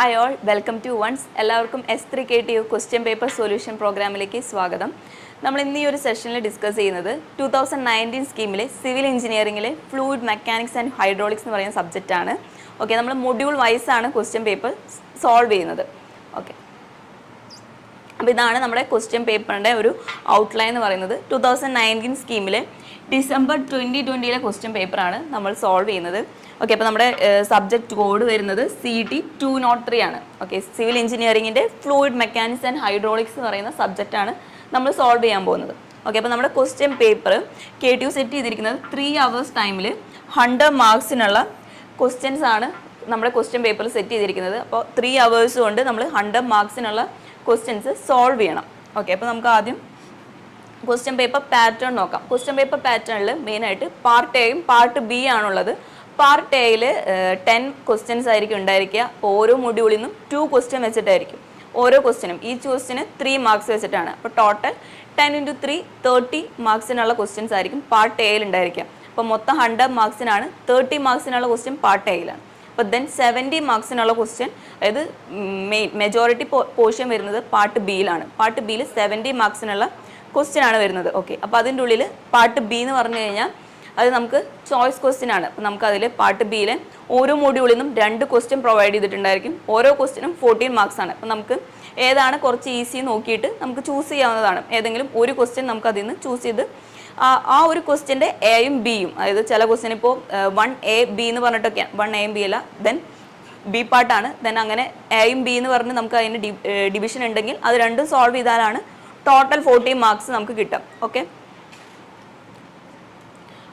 Hi all, welcome to ones. എല്ലാവർക്കും S3KTU question paper solution പ്രോഗ്രാമിലേക്ക് സ്വാഗതം. നമ്മൾ ഇന്ന് ഈ ഒരു സെഷനിൽ ഡിസ്കസ് ചെയ്യുന്നത് 2019 സ്കീമിലെ സിവിൽ എഞ്ചിനീയറിംഗിലെ ഫ്ലൂയിഡ് മെക്കാനിക്സ് ആൻഡ് ഹൈഡ്രോളിക്സ് എന്ന് പറയുന്ന സബ്ജക്റ്റാണ്. ഓക്കെ, നമ്മൾ മൊഡ്യൂൾ വൈസാണ് ക്വസ്റ്റ്യൻ പേപ്പർ സോൾവ് ചെയ്യുന്നത്. ഓക്കെ, അപ്പോൾ ഇതാണ് നമ്മുടെ ക്വസ്റ്റ്യൻ പേപ്പറിൻ്റെ ഒരു ഔട്ട്ലൈൻ എന്ന് പറയുന്നത്. 2019 സ്കീമിലെ ഡിസംബർ 2020 ക്വസ്റ്റ്യൻ പേപ്പറാണ് നമ്മൾ സോൾവ് ചെയ്യുന്നത്. ഓക്കെ, അപ്പോൾ നമ്മുടെ സബ്ജക്റ്റ് കോഡ് വരുന്നത് CT 203 ആണ്. ഓക്കെ, സിവിൽ എഞ്ചിനീയറിംഗിൻ്റെ ഫ്ലൂയിഡ് മെക്കാനിക്സ് ആൻഡ് ഹൈഡ്രോളിക്സ് എന്ന് പറയുന്ന സബ്ജക്റ്റാണ് നമ്മൾ സോൾവ് ചെയ്യാൻ പോകുന്നത്. ഓക്കെ, അപ്പോൾ നമ്മുടെ ക്വസ്റ്റ്യൻ പേപ്പർ KTU സെറ്റ് ചെയ്തിരിക്കുന്നത് 3 hours ടൈമിൽ 100 മാർക്സിനുള്ള ക്വസ്റ്റ്യൻസ് ആണ് നമ്മുടെ ക്വസ്റ്റ്യൻ പേപ്പർ സെറ്റ് ചെയ്തിരിക്കുന്നത്. അപ്പോൾ 3 hours കൊണ്ട് നമ്മൾ 100 മാർക്സിനുള്ള ക്വസ്റ്റ്യൻസ് സോൾവ് ചെയ്യണം. ഓക്കെ, അപ്പോൾ നമുക്ക് ആദ്യം ക്വസ്റ്റ്യൻ പേപ്പർ പാറ്റേൺ നോക്കാം. ക്വസ്റ്റ്യൻ പേപ്പർ പാറ്റേണിൽ മെയിനായിട്ട് പാർട്ട് എയും പാർട്ട് ബി ആണുള്ളത്. പാർട്ട് എയിൽ 10 ക്വസ്റ്റ്യൻസ് ആയിരിക്കും ഉണ്ടായിരിക്കുക. ഓരോ മൊഡ്യൂളിൽ നിന്നും 2 ക്വസ്റ്റ്യൻ വെച്ചിട്ടായിരിക്കും. ഓരോ ക്വസ്റ്റ്യനും ഈച്ച് ക്വസ്റ്റ്യന് 3 മാർക്സ് വെച്ചിട്ടാണ്. അപ്പോൾ ടോട്ടൽ 10 × 3 30 മാർക്സിനുള്ള ക്വസ്റ്റ്യൻസ് ആയിരിക്കും പാർട്ട് എയിൽ ഉണ്ടായിരിക്കുക. അപ്പോൾ മൊത്തം 100 മാർക്സിനാണ്. 30 മാർക്സിനുള്ള ക്വസ്റ്റ്യൻ പാർട്ട് എയിലാണ്. അപ്പോൾ ദെൻ 70 മാർക്സിനുള്ള ക്വസ്റ്റ്യൻ, അതായത് മെജോറിറ്റി പോർഷൻ വരുന്നത് പാർട്ട് ബിയിലാണ്. പാർട്ട് ബിയിൽ 70 മാർക്സിനുള്ള ക്വസ്റ്റ്യൻ ആണ് വരുന്നത്. ഓക്കെ, അപ്പോൾ അതിൻ്റെ ഉള്ളിൽ പാർട്ട് ബി എന്ന് പറഞ്ഞു കഴിഞ്ഞാൽ അത് നമുക്ക് ചോയ്സ് ക്വസ്റ്റ്യൻ ആണ്. അപ്പോൾ നമുക്ക് അതിൽ പാർട്ട് ബിയിൽ ഓരോ മൊഡ്യൂളിൽ നിന്നും 2 ക്വസ്റ്റ്യൻ പ്രൊവൈഡ് ചെയ്തിട്ടുണ്ടായിരിക്കും. ഓരോ ക്വസ്റ്റ്യനും 14 മാർക്സ് ആണ്. അപ്പോൾ നമുക്ക് ഏതാണ് കുറച്ച് ഈസി നോക്കിയിട്ട് നമുക്ക് ചൂസ് ചെയ്യാവുന്നതാണ്. ഏതെങ്കിലും ഒരു ക്വസ്റ്റ്യൻ നമുക്ക് അതിൽ നിന്ന് ചൂസ് ചെയ്ത് ആ ഒരു ക്വസ്റ്റ്യൻ്റെ എയും ബിയും, അതായത് ചില ക്വസ്റ്റ്യൻ ഇപ്പോൾ 1A B എന്ന് പറഞ്ഞിട്ടൊക്കെയാണ്, 1A B അല്ല, ദെൻ ബി പാർട്ടാണ്. ദെൻ അങ്ങനെ എയും ബി എന്ന് പറഞ്ഞ് നമുക്ക് അതിന് ഡിവിഷൻ ഉണ്ടെങ്കിൽ അത് രണ്ടും സോൾവ് ചെയ്താലാണ് ടോട്ടൽ 40 മാർക്സ് നമുക്ക് കിട്ടും. ഓക്കെ,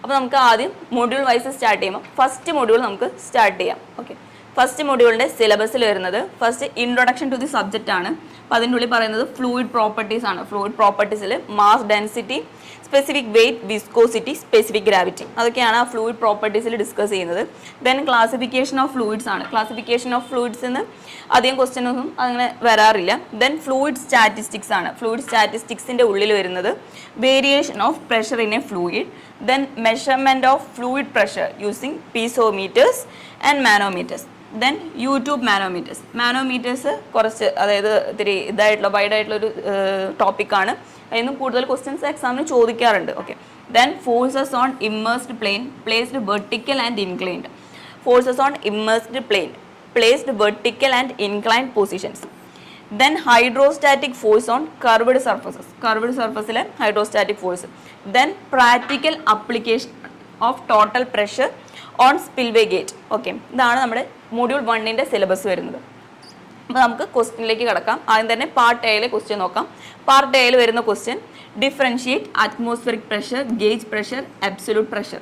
അപ്പോൾ നമുക്ക് ആദ്യം മൊഡ്യൂൾ വൈസ് സ്റ്റാർട്ട് ചെയ്യുമ്പോൾ ഫസ്റ്റ് മൊഡ്യൂൾ നമുക്ക് സ്റ്റാർട്ട് ചെയ്യാം. ഓക്കെ, ഫസ്റ്റ് മൊഡ്യൂളിൻ്റെ സിലബസിൽ വരുന്നത് first introduction to the subject ആണ്. അപ്പോൾ അതിൻ്റെ ഉള്ളിൽ പറയുന്നത് ഫ്ലൂയിഡ് പ്രോപ്പർട്ടീസ് ആണ്. ഫ്ലൂയിഡ് പ്രോപ്പർട്ടീസിൽ mass density, specific weight, viscosity, specific gravity, അതൊക്കെയാണ് ആ ഫ്ലൂയിഡ് പ്രോപ്പർട്ടീസിൽ ഡിസ്കസ് ചെയ്യുന്നത്. ദെൻ ക്ലാസിഫിക്കേഷൻ ഓഫ് ഫ്ലൂയിഡ്സ് ആണ്. ക്ലാസിഫിക്കേഷൻ ഓഫ് ഫ്ലൂയിഡ്സ് എന്ന് അധികം ക്വസ്റ്റ്യൻ ഒന്നും അങ്ങനെ വരാറില്ല. ദെൻ ഫ്ലൂയിഡ് സ്റ്റാറ്റിസ്റ്റിക്സ് ആണ്. ഫ്ലൂയിഡ് സ്റ്റാറ്റിസ്റ്റിക്സിൻ്റെ ഉള്ളിൽ വരുന്നത് variation of pressure in a fluid, then measurement of fluid pressure using piezometers and manometers, then U tube manometers. Manometers കുറച്ച്, അതായത് ഇത്തിരി ഇതായിട്ടുള്ള വൈഡായിട്ടുള്ളൊരു ടോപ്പിക്കാണ്. അതിൽ നിന്ന് കൂടുതൽ ക്വസ്റ്റ്യൻസ് എക്സാമിന് ചോദിക്കാറുണ്ട്. Okay, then forces on immersed plane placed vertical and inclined. Forces on immersed plane placed vertical and inclined positions. Then hydrostatic force on curved surfaces. Curved സർഫസിലെ hydrostatic force. Then practical application of total pressure on spillway gate. Okay, ഇതാണ് നമ്മുടെ module 1ൻ്റെ syllabus വരുന്നത്. അപ്പോൾ നമുക്ക് ക്വസ്റ്റ്യനിലേക്ക് കിടക്കാം. ആദ്യം തന്നെ പാർട്ട് എയിലെ ക്വസ്റ്റ്യൻ നോക്കാം. പാർട്ട് എയിൽ വരുന്ന question differentiate atmospheric pressure, gauge pressure, absolute pressure.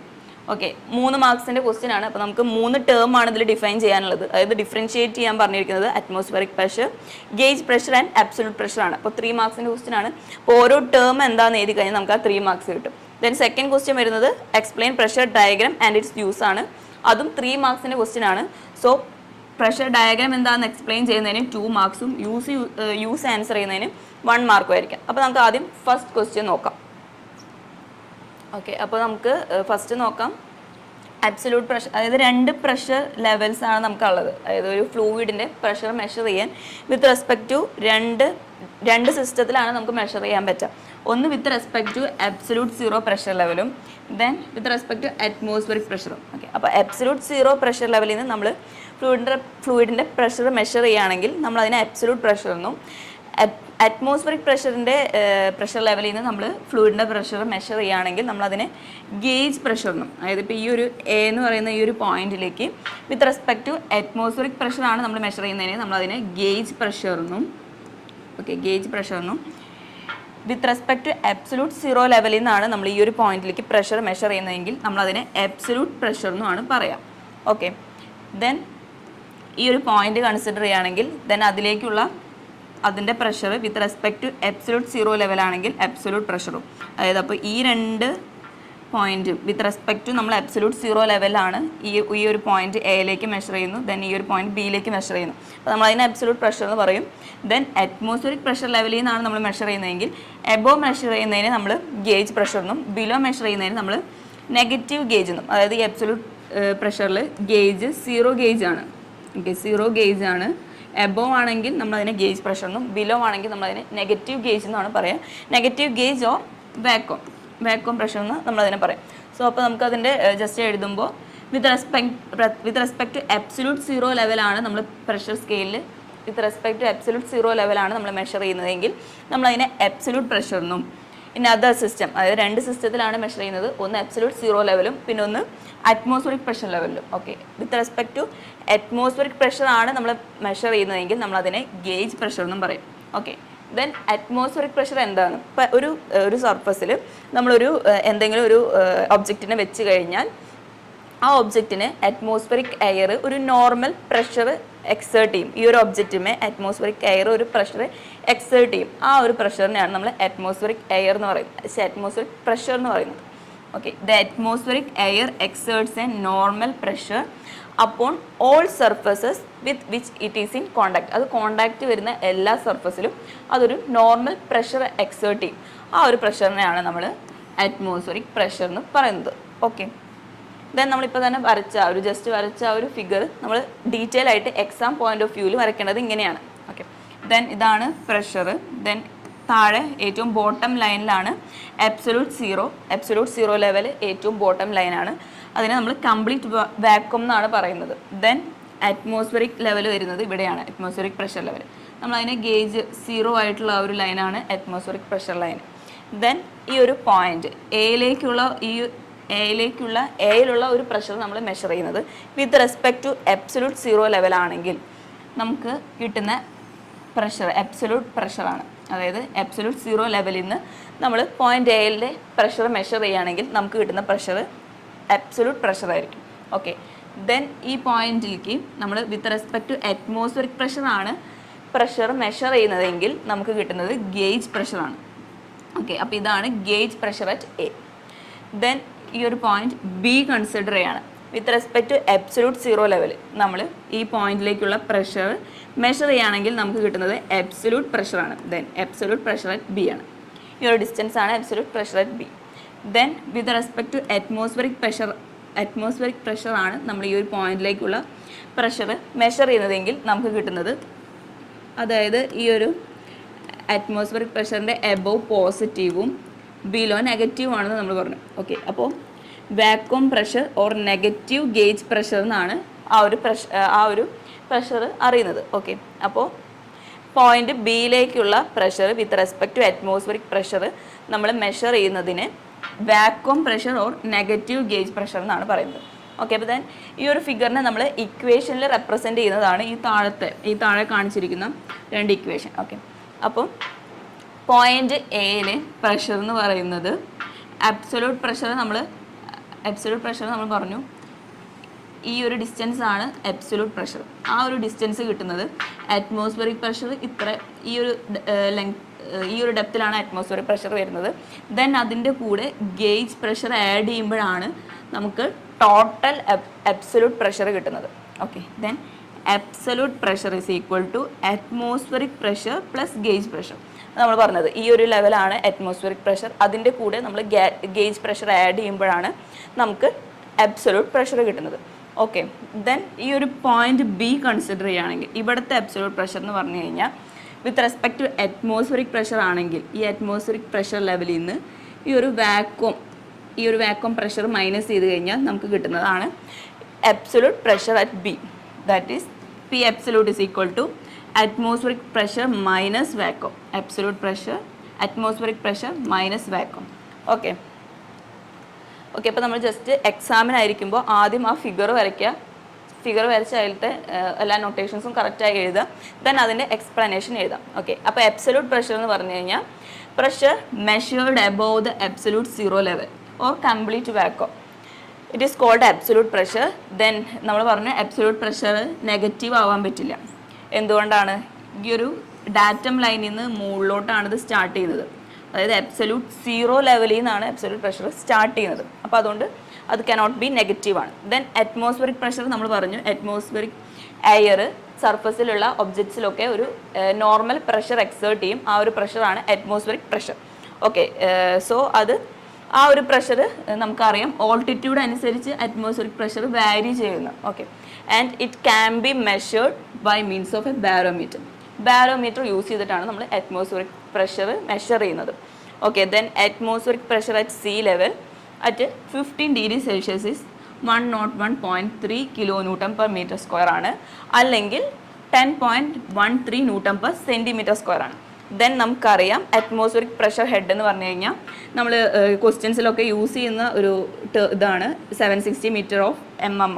Okay, 3 മാർക്സിൻ്റെ ക്വസ്റ്റ്യൻ ആണ്. അപ്പോൾ നമുക്ക് 3 ടേം ആണ് ഇതിൽ ഡിഫൈൻ ചെയ്യാനുള്ളത്. അതായത് ഡിഫറൻഷിയേറ്റ് ചെയ്യാൻ പറഞ്ഞിരിക്കുന്നത് atmospheric pressure, gauge pressure and absolute pressure ആണ്. അപ്പോൾ 3 മാർക്സിൻ്റെ ക്വസ്റ്റ്യൻ ആണ്. അപ്പോൾ ഓരോ ടേം എന്താണെന്ന് എഴുതി കഴിഞ്ഞാൽ നമുക്ക് ആ 3 മാർക്സ് കിട്ടും. ദെൻ സെക്കൻഡ് ക്വസ്റ്റ്യൻ വരുന്നത് explain pressure diagram and it's use ആണ്. അതും 3 മാർക്സിൻ്റെ ക്വസ്റ്റ്യൻ ആണ്. സോ പ്രഷർ ഡയഗ്രാം എന്താണെന്ന് എക്സ്പ്ലെയിൻ ചെയ്യുന്നതിന് 2 മാർക്സും യൂസ് ആൻസർ ചെയ്യുന്നതിന് 1 മാർക്കും ആയിരിക്കും. അപ്പോൾ നമുക്ക് ആദ്യം ഫസ്റ്റ് ക്വസ്റ്റ്യൻ നോക്കാം. ഓക്കെ, അപ്പോൾ നമുക്ക് ഫസ്റ്റ് നോക്കാം. അബ്സൊല്യൂട്ട് പ്രഷർ, അതായത് 2 പ്രഷർ ലെവൽസ് ആണ് നമുക്കുള്ളത്. അതായത് ഒരു ഫ്ലൂയിഡിൻ്റെ പ്രഷർ മെഷർ ചെയ്യാൻ വിത്ത് റെസ്പെക്ട് ടു രണ്ട് സിസ്റ്റത്തിലാണ് നമുക്ക് മെഷർ ചെയ്യാൻ പറ്റുക. ഒന്ന് with respect to absolute 0 pressure ലെവലും, then with respect to atmospheric പ്രഷറും. ഓക്കെ, അപ്പോൾ അബ്സൊല്യൂട്ട് 0 പ്രഷർ ലെവലിൽ നിന്ന് നമ്മൾ ഫ്ലൂയിഡിൻ്റെ പ്രഷർ മെഷർ ചെയ്യുകയാണെങ്കിൽ നമ്മൾ അതിനെ അബ്സൊല്യൂട്ട് പ്രഷർ എന്നും, അറ്റ്മോസ്ഫിയറിക് പ്രഷർ ലെവലിൽ നിന്ന് നമ്മൾ ഫ്ലൂയിഡിൻ്റെ പ്രഷർ മെഷർ ചെയ്യുകയാണെങ്കിൽ നമ്മളതിനെ ഗേജ് പ്രഷർ എന്നും. അതായത് ഇപ്പോൾ ഈ ഒരു എ എന്ന് പറയുന്ന ഈ ഒരു പോയിന്റിലേക്ക് വിത്ത് റെസ്പെക്ട് ടു അറ്റ്മോസ്ഫിയറിക് പ്രഷറാണ് നമ്മൾ മെഷർ ചെയ്യുന്നതിന് നമ്മളതിനെ ഗേജ് പ്രഷർ എന്നും. ഓക്കെ, ഗേജ് പ്രഷർ എന്നും. വിത്ത് റെസ്പെക്ട് ടു അബ്സൊല്യൂട്ട് 0 ലെവലിൽ നിന്നാണ് നമ്മൾ ഈ ഒരു പോയിന്റിലേക്ക് പ്രഷർ മെഷർ ചെയ്യുന്നതെങ്കിൽ നമ്മളതിനെ അബ്സൊല്യൂട്ട് പ്രഷർ എന്നുമാണ് പറയാം. ഓക്കെ, ദെൻ ഈ ഒരു പോയിന്റ് കൺസിഡർ ചെയ്യുകയാണെങ്കിൽ ദെൻ അതിൻ്റെ pressure with respect to absolute 0 ലെവലാണെങ്കിൽ അബ്സൊല്യൂട്ട് പ്രഷറും. അതായത് അപ്പോൾ ഈ 2 പോയിന്റ് വിത്ത് റെസ്പെക്ട് ടു നമ്മൾ അബ്സൊല്യൂട്ട് 0 ലെവലാണ് ഈ ഒരു പോയിന്റ് എയിലേക്ക് മെഷർ ചെയ്യുന്നു, ദെൻ ഈ ഒരു പോയിന്റ് ബിയിലേക്ക് മെഷർ ചെയ്യുന്നു. അപ്പോൾ നമ്മൾ അതിനെ അബ്സൊല്യൂട്ട് പ്രഷർ എന്ന് പറയും. ദെൻ അറ്റ്മോസ്ഫിയറിക് പ്രഷർ ലെവലിൽ നിന്നാണ് നമ്മൾ മെഷർ ചെയ്യുന്നതെങ്കിൽ എബോവ് മെഷർ ചെയ്യുന്നതിന് നമ്മൾ ഗേജ് പ്രഷർ എന്നും, ബിലോ മെഷർ ചെയ്യുന്നതിന് നമ്മൾ നെഗറ്റീവ് ഗേജ് എന്നും. അതായത് ഈ അബ്സൊല്യൂട്ട് പ്രഷറിൽ ഗേജ് 0 ഗേജ് ആണ്. ഓക്കെ, 0 ഗേജ് ആണ്. എബോവ് ആണെങ്കിൽ നമ്മളതിനെ ഗേജ് പ്രഷർ എന്നും ബിലോ ആണെങ്കിൽ നമ്മളതിനെ നെഗറ്റീവ് ഗേജ് എന്നാണ് പറയുക. Negative gauge or vacuum pressure എന്ന് നമ്മളതിനെ പറയും. സോ അപ്പോൾ നമുക്കതിൻ്റെ ജസ്റ്റ് എഴുതുമ്പോൾ with respect to absolute zero ലെവലാണ് നമ്മൾ പ്രഷർ സ്കെയിലിൽ with respect to absolute zero ലെവലാണ് നമ്മൾ മെഷർ ചെയ്യുന്നതെങ്കിൽ നമ്മളതിനെ അബ്സല്യൂട്ട് പ്രഷർ എന്നും ഇൻ അതർ സിസ്റ്റം, അതായത് 2 സിസ്റ്റത്തിലാണ് മെഷർ ചെയ്യുന്നത്. ഒന്ന് അബ്സല്യൂട്ട് സീറോ ലെവലും പിന്നെ ഒന്ന് അറ്റ്മോസ്ഫിയറിക് പ്രഷർ ലെവലിലും. Okay, with respect to atmospheric pressure ആണ് നമ്മൾ മെഷർ ചെയ്യുന്നതെങ്കിൽ നമ്മളതിനെ ഗേജ് പ്രഷർ എന്നും പറയും. ഓക്കെ, ദെൻ അറ്റ്മോസ്ഫിയറിക് പ്രഷർ എന്താണ്? ഇപ്പം ഒരു സർഫസിൽ നമ്മളൊരു എന്തെങ്കിലും ഒരു ഒബ്ജക്റ്റിനെ വെച്ച് കഴിഞ്ഞാൽ ആ ഒബ്ജക്റ്റിന് അറ്റ്മോസ്ഫിയറിക് എയർ ഒരു നോർമൽ പ്രഷർ എക്സേർട്ട് ചെയ്യും. ഈ ഒരു ഒബ്ജക്റ്റിനെ അറ്റ്മോസ്ഫിയറിക് എയർ ഒരു പ്രഷർ എക്സേർട്ട് ചെയ്യും. ആ ഒരു പ്രഷറിനെയാണ് നമ്മൾ അറ്റ്മോസ്ഫിയറിക് എയർ എന്ന് പറയുന്നത്, അറ്റ്മോസ്ഫിയറിക് പ്രഷർ എന്ന് പറയുന്നത്. Okay, the atmospheric air exerts A normal pressure upon all surfaces with which it is in contact. അത് കോണ്ടാക്റ്റ് വരുന്ന എല്ലാ സർഫസിലും അതൊരു നോർമൽ പ്രഷർ എക്സേർട്ട് ചെയ്യും. ആ ഒരു പ്രഷറിനെയാണ് നമ്മൾ അറ്റ്മോസ്ഫിയറിക് പ്രഷർ എന്ന് പറയുന്നത്. ഓക്കെ, ദെൻ നമ്മളിപ്പോൾ തന്നെ ജസ്റ്റ് വരച്ച ആ ഒരു ഫിഗർ നമ്മൾ ഡീറ്റെയിൽ ആയിട്ട് എക്സാം പോയിന്റ് ഓഫ് വ്യൂവിൽ വരയ്ക്കേണ്ടത് ഇങ്ങനെയാണ്. ഓക്കെ, ദെൻ ഇതാണ് പ്രഷർ. ദെൻ താഴെ ഏറ്റവും ബോട്ടം ലൈനിലാണ് അബ്സല്യൂട്ട് സീറോ ലെവൽ ഏറ്റവും ബോട്ടം ലൈനാണ്. അതിനെ നമ്മൾ കംപ്ലീറ്റ് വാക്വം എന്നാണ് പറയുന്നത്. ദെൻ അറ്റ്മോസ്ഫിയറിക് ലെവൽ വരുന്നത് ഇവിടെയാണ്, അറ്റ്മോസ്ഫിയറിക് പ്രഷർ ലെവൽ. നമ്മളതിനെ ഗേജ് 0 ആയിട്ടുള്ള ആ ഒരു ലൈനാണ് അറ്റ്മോസ്ഫിയറിക് പ്രഷർ ലൈൻ. ദെൻ ഈ ഒരു പോയിന്റ് എയിലുള്ള ഒരു പ്രഷർ നമ്മൾ മെഷർ ചെയ്യുന്നത് with respect to absolute zero ലെവലാണെങ്കിൽ നമുക്ക് കിട്ടുന്ന പ്രഷർ അബ്സല്യൂട്ട് പ്രഷറാണ്. അതായത് അബ്സല്യൂട്ട് സീറോ ലെവലിൽ നിന്ന് നമ്മൾ പോയിന്റ് എയിലെ പ്രഷർ മെഷർ ചെയ്യുകയാണെങ്കിൽ നമുക്ക് കിട്ടുന്ന പ്രഷർ അബ്സല്യൂട്ട് പ്രഷറായിരിക്കും. ഓക്കെ, ദെൻ ഈ പോയിന്റിലേക്ക് നമ്മൾ with respect to atmospheric pressure measure ചെയ്യുന്നതെങ്കിൽ നമുക്ക് കിട്ടുന്നത് ഗേജ് പ്രഷറാണ്. ഓക്കെ, അപ്പോൾ ഇതാണ് gauge pressure at A. Then ഈ ഒരു പോയിന്റ് ബി കൺസിഡർ ചെയ്യാണ്. With respect to absolute zero level നമ്മൾ ഈ പോയിന്റിലേക്കുള്ള പ്രഷർ മെഷർ ചെയ്യുകയാണെങ്കിൽ നമുക്ക് കിട്ടുന്നത് അബ്സല്യൂട്ട് പ്രഷറാണ്. Then absolute pressure at B ആണ്. ഈ ഒരു ഡിസ്റ്റൻസ് ആണ് absolute pressure at B. Then with respect to atmospheric pressure ആണ് നമ്മൾ ഈ ഒരു പോയിന്റിലേക്കുള്ള പ്രഷർ മെഷർ ചെയ്യുന്നതെങ്കിൽ നമുക്ക് കിട്ടുന്നത്, അതായത് ഈ ഒരു അറ്റ്മോസ്ഫിയറിക് പ്രഷറിൻ്റെ എബോവ് പോസിറ്റീവും ബിലോ നെഗറ്റീവ് ആണെന്ന് നമ്മൾ പറഞ്ഞു. ഓക്കെ, അപ്പോൾ vacuum pressure or negative gauge pressure എന്നാണ് ആ ഒരു പ്രഷർ അറിയുന്നത്. ഓക്കെ, അപ്പോൾ പോയിന്റ് ബിയിലേക്കുള്ള pressure with respect to atmospheric pressure നമ്മൾ മെഷർ ചെയ്യുന്നതിന് vacuum pressure or negative gauge pressure എന്നാണ് പറയുന്നത്. ഓക്കെ, അപ്പോൾ ദെൻ ഈ ഒരു ഫിഗറിനെ നമ്മൾ ഇക്വേഷനിൽ റെപ്രസെൻറ്റ് ചെയ്യുന്നതാണ് ഈ താഴെ കാണിച്ചിരിക്കുന്ന 2 ഇക്വേഷൻ. ഓക്കെ, അപ്പോൾ പോയിന്റ് എയിലെ പ്രഷർ എന്ന് പറയുന്നത് അബ്സല്യൂട്ട് പ്രഷർ നമ്മൾ പറഞ്ഞു ഈ ഒരു ഡിസ്റ്റൻസ് ആണ് അബ്സല്യൂട്ട് പ്രഷർ. ആ ഒരു ഡിസ്റ്റൻസ് കിട്ടുന്നത് അറ്റ്മോസ്ഫിയറിക് പ്രഷർ ഈ ഒരു ഡെപ്തിലാണ് അറ്റ്മോസ്ഫിയറിക് പ്രഷർ വരുന്നത്. ദെൻ അതിൻ്റെ കൂടെ ഗേജ് പ്രഷർ ആഡ് ചെയ്യുമ്പോഴാണ് നമുക്ക് ടോട്ടൽ അബ്സല്യൂട്ട് പ്രഷർ കിട്ടുന്നത്. Okay, then absolute pressure is equal to atmospheric pressure plus gauge pressure. നമ്മൾ പറഞ്ഞത് ഈ ഒരു ലെവലാണ് അറ്റ്മോസ്ഫിയറിക് പ്രഷർ, അതിൻ്റെ കൂടെ നമ്മൾ ഗേജ് പ്രഷർ ആഡ് ചെയ്യുമ്പോഴാണ് നമുക്ക് അബ്സല്യൂട്ട് പ്രഷർ കിട്ടുന്നത്. ഓക്കെ, ദെൻ ഈ ഒരു പോയിന്റ് ബി കൺസിഡർ ചെയ്യുകയാണെങ്കിൽ ഇവിടുത്തെ അബ്സല്യൂട്ട് പ്രഷർ എന്ന് പറഞ്ഞു കഴിഞ്ഞാൽ with respect to atmospheric pressure ആണെങ്കിൽ ഈ അറ്റ്മോസ്ഫിയറിക് പ്രഷർ ലെവലിൽ നിന്ന് ഈ ഒരു വാക്വം പ്രഷർ മൈനസ് ചെയ്ത് കഴിഞ്ഞാൽ നമുക്ക് കിട്ടുന്നതാണ് absolute pressure at B. That is P absolute is equal to atmospheric pressure minus vacuum. Atmospheric pressure minus vacuum. Okay, അപ്പോൾ നമ്മൾ ജസ്റ്റ് എക്സാമിനായിരിക്കുമ്പോൾ ആദ്യം ആ ഫിഗർ വരച്ച അതിലത്തെ എല്ലാ നൊട്ടേഷൻസും കറക്റ്റായി എഴുതുക. ദെൻ അതിൻ്റെ എക്സ്പ്ലനേഷൻ എഴുതാം. ഓക്കെ, അപ്പോൾ അബ്സല്യൂട്ട് പ്രഷർ എന്ന് പറഞ്ഞു കഴിഞ്ഞാൽ pressure measured above the absolute zero level or complete vacuum. It is called absolute pressure. Then നമ്മൾ പറഞ്ഞു അബ്സല്യൂട്ട് പ്രഷർ നെഗറ്റീവ് ആവാൻ പറ്റില്ല. എന്തുകൊണ്ടാണ്? ഈ ഒരു ഡാറ്റം ലൈനിൽ നിന്ന് മുകളിലോട്ടാണ് ഇത് സ്റ്റാർട്ട് ചെയ്യുന്നത്. അതായത് അബ്സല്യൂട്ട് സീറോ ലെവലിൽ നിന്നാണ് അബ്സല്യൂട്ട് പ്രഷർ സ്റ്റാർട്ട് ചെയ്യുന്നത്. അപ്പോൾ അതുകൊണ്ട് അത് കനോട്ട് ബി നെഗറ്റീവാണ്. ദെൻ അറ്റ്മോസ്ഫിയറിക് പ്രഷർ നമ്മൾ പറഞ്ഞു അറ്റ്മോസ്ഫിയറിക് എയർ സർഫസിലുള്ള ഒബ്ജക്ട്സിലൊക്കെ ഒരു നോർമൽ പ്രഷർ എക്സേർട്ട് ചെയ്യും. ആ ഒരു പ്രഷറാണ് അറ്റ്മോസ്ഫിയറിക് പ്രഷർ. ഓക്കെ, സോ അത് ആ ഒരു പ്രഷർ നമുക്കറിയാം ഓൾട്ടിറ്റ്യൂഡ് അനുസരിച്ച് അറ്റ്മോസ്ഫിയറിക് പ്രഷർ വാരി ചെയ്യുന്നു. Okay, and it can be measured by means of a barometer. Barometer use ചെയ്തിട്ടാണ് നമ്മൾ അറ്റ്മോസ്ഫിയറിക് പ്രഷർ മെഷർ ചെയ്യുന്നത്. Okay, then atmospheric pressure at sea level at 15 degree Celsius is 101.3 kilo newton per metre square ആണ്, അല്ലെങ്കിൽ 10.13 newton per centimetre square ആണ്. Then നമുക്കറിയാം atmospheric pressure head എന്ന് പറഞ്ഞു കഴിഞ്ഞാൽ നമ്മൾ ക്വസ്റ്റ്യൻസിലൊക്കെ യൂസ് ചെയ്യുന്ന ഒരു ഇതാണ് 760 metre of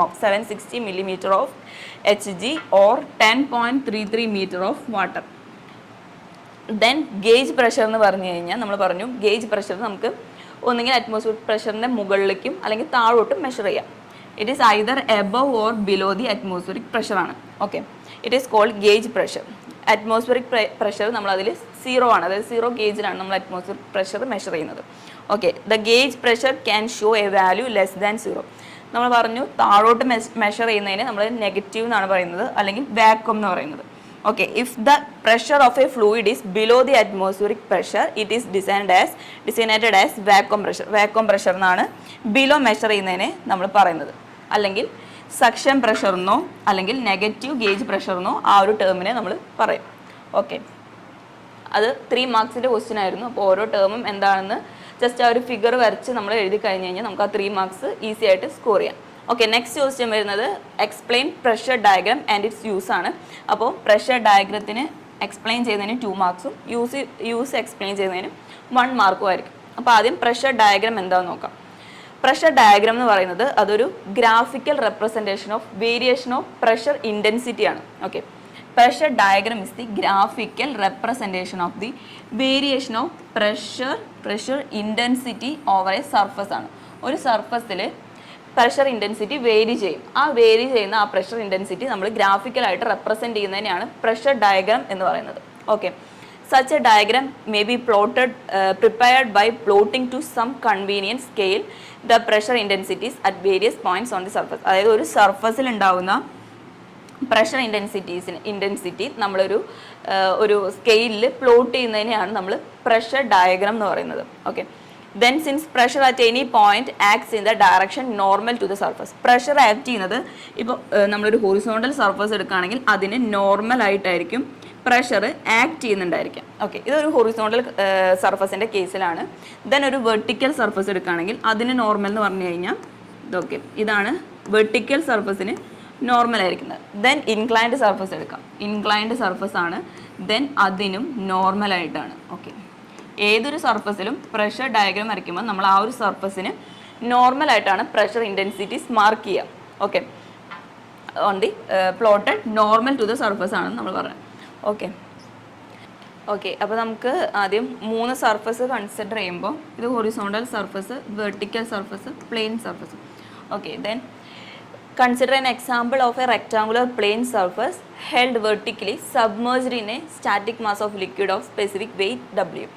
of 760 millimetre of HG or 10.33 metre of water. Then gauge pressure എന്ന് പറഞ്ഞു കഴിഞ്ഞാൽ നമ്മൾ പറഞ്ഞു ഗേജ് പ്രഷർ നമുക്ക് ഒന്നുകിൽ അറ്റ്മോസ്ഫിയറിക് പ്രഷറിൻ്റെ മുകളിലേക്കും അല്ലെങ്കിൽ താഴോട്ടും മെഷർ ചെയ്യാം. It is either above or below the atmospheric പ്രഷറാണ്. Okay, it is called gauge pressure. Atmospheric pressure നമ്മളതിൽ 0 ആണ്, അതായത് 0 ഗേജിലാണ് നമ്മൾ അറ്റ്മോസ്ഫിയറിക് പ്രഷർ മെഷർ ചെയ്യുന്നത്. Okay, the gauge pressure can show a value less than 0. നമ്മൾ പറഞ്ഞു താഴോട്ട് മെഷർ ചെയ്യുന്നതിന് നമ്മൾ നെഗറ്റീവ് എന്നാണ് പറയുന്നത്, അല്ലെങ്കിൽ വാക്വം എന്ന് പറയുന്നത്. Okay, if the pressure of a fluid is below the atmospheric pressure it is designated as vacuum pressure. Vacuum pressure എന്നാണ് ബിലോ മെഷർ ചെയ്യുന്നതിനെ നമ്മൾ പറയുന്നത്. അല്ലെങ്കിൽ സക്ഷൻ പ്രഷറിനോ അല്ലെങ്കിൽ നെഗറ്റീവ് ഗേജ് പ്രഷറിനോ ആ ഒരു ടേമിനെ നമ്മൾ പറയും. ഓക്കെ, അത് 3 മാർക്സിൻ്റെ ക്വസ്റ്റ്യൻ ആയിരുന്നു. അപ്പോൾ ഓരോ ടേമും എന്താണെന്ന് ജസ്റ്റ് ആ ഒരു ഫിഗർ വരച്ച് നമ്മൾ എഴുതി കഴിഞ്ഞ് കഴിഞ്ഞാൽ നമുക്ക് ആ 3 മാർക്സ് ഈസി ആയിട്ട് സ്കോർ ചെയ്യാം. ഓക്കെ, നെക്സ്റ്റ് ക്വസ്റ്റ്യൻ വരുന്നത് explain pressure diagram and it's use ആണ്. അപ്പോൾ പ്രഷർ ഡയഗ്രത്തിന് എക്സ്പ്ലെയിൻ ചെയ്യുന്നതിന് 2 മാർക്സും യൂസ് എക്സ്പ്ലെയിൻ ചെയ്യുന്നതിന് 1 മാർക്കും ആയിരിക്കും. അപ്പോൾ ആദ്യം പ്രഷർ ഡയഗ്രാം എന്താണെന്ന് നോക്കാം. പ്രഷർ ഡയഗ്രാം എന്ന് പറയുന്നത് അതൊരു graphical representation of variation of pressure intensity ആണ്. Okay, pressure diagram is the graphical representation of the variation of pressure intensity over a surface ആണ്. ഒരു സർഫസിൽ പ്രഷർ ഇൻറ്റൻസിറ്റി വേരി ചെയ്യും. ആ വേരി ചെയ്യുന്ന ആ പ്രഷർ ഇൻറ്റൻസിറ്റി നമ്മൾ ഗ്രാഫിക്കലായിട്ട് റെപ്രസെൻറ്റ് ചെയ്യുന്നതിനെയാണ് പ്രഷർ ഡയഗ്രാം എന്ന് പറയുന്നത്. Okay, such a diagram may be prepared by plotting to some convenient scale the pressure intensities at various points on the surface. അതായത് ഒരു സർഫസിൽ ഉണ്ടാകുന്ന പ്രഷർ ഇൻറ്റൻസിറ്റി നമ്മളൊരു സ്കെയിലിൽ പ്ലോട്ട് ചെയ്യുന്നതിനെയാണ് നമ്മൾ പ്രഷർ ഡയഗ്രാം എന്ന് പറയുന്നത്. Okay, then since pressure at any point acts in the direction normal to the surface. Pressure act ചെയ്യുന്നത് ഇപ്പോൾ നമ്മളൊരു ഹൊറിസോണ്ടൽ സർഫസ് എടുക്കുകയാണെങ്കിൽ അതിന് നോർമൽ ആയിട്ടായിരിക്കും പ്രഷർ ആക്ട് ചെയ്യുന്നുണ്ടായിരിക്കാം. ഓക്കെ, ഇതൊരു ഹൊറിസോണ്ടൽ സർഫസിൻ്റെ കേസിലാണ്. ദെൻ ഒരു വെർട്ടിക്കൽ സർഫസ് എടുക്കുകയാണെങ്കിൽ അതിന് നോർമൽ എന്ന് പറഞ്ഞു കഴിഞ്ഞാൽ ഇതൊക്കെ ഇതാണ് വെർട്ടിക്കൽ സർഫസിന് നോർമൽ ആയിരിക്കുന്നത്. ദെൻ ഇൻക്ലൈൻഡ് സർഫസ് എടുക്കാം. ഇൻക്ലൈൻഡ് സർഫസ് ആണ്, ദെൻ അതിനും നോർമലായിട്ടാണ്. ഓക്കെ, ഏതൊരു സർഫസിലും പ്രഷർ ഡയഗ്രാം വരയ്ക്കുമ്പോൾ നമ്മൾ ആ ഒരു സർഫസിന് നോർമലായിട്ടാണ് പ്രഷർ ഇൻറ്റൻസിറ്റീസ് മാർക്ക് ചെയ്യുക. Okay, on the plotted normal to the surface ആണെന്ന് നമ്മൾ പറയുന്നത്. ഓക്കെ, അപ്പോൾ നമുക്ക് ആദ്യം 3 സർഫസ് കൺസിഡർ ചെയ്യുമ്പോൾ ഇത് horizontal surface, vertical surface, plane surface. Okay, then consider an example of a rectangular plane surface held vertically submerged in a static mass of liquid of specific weight W.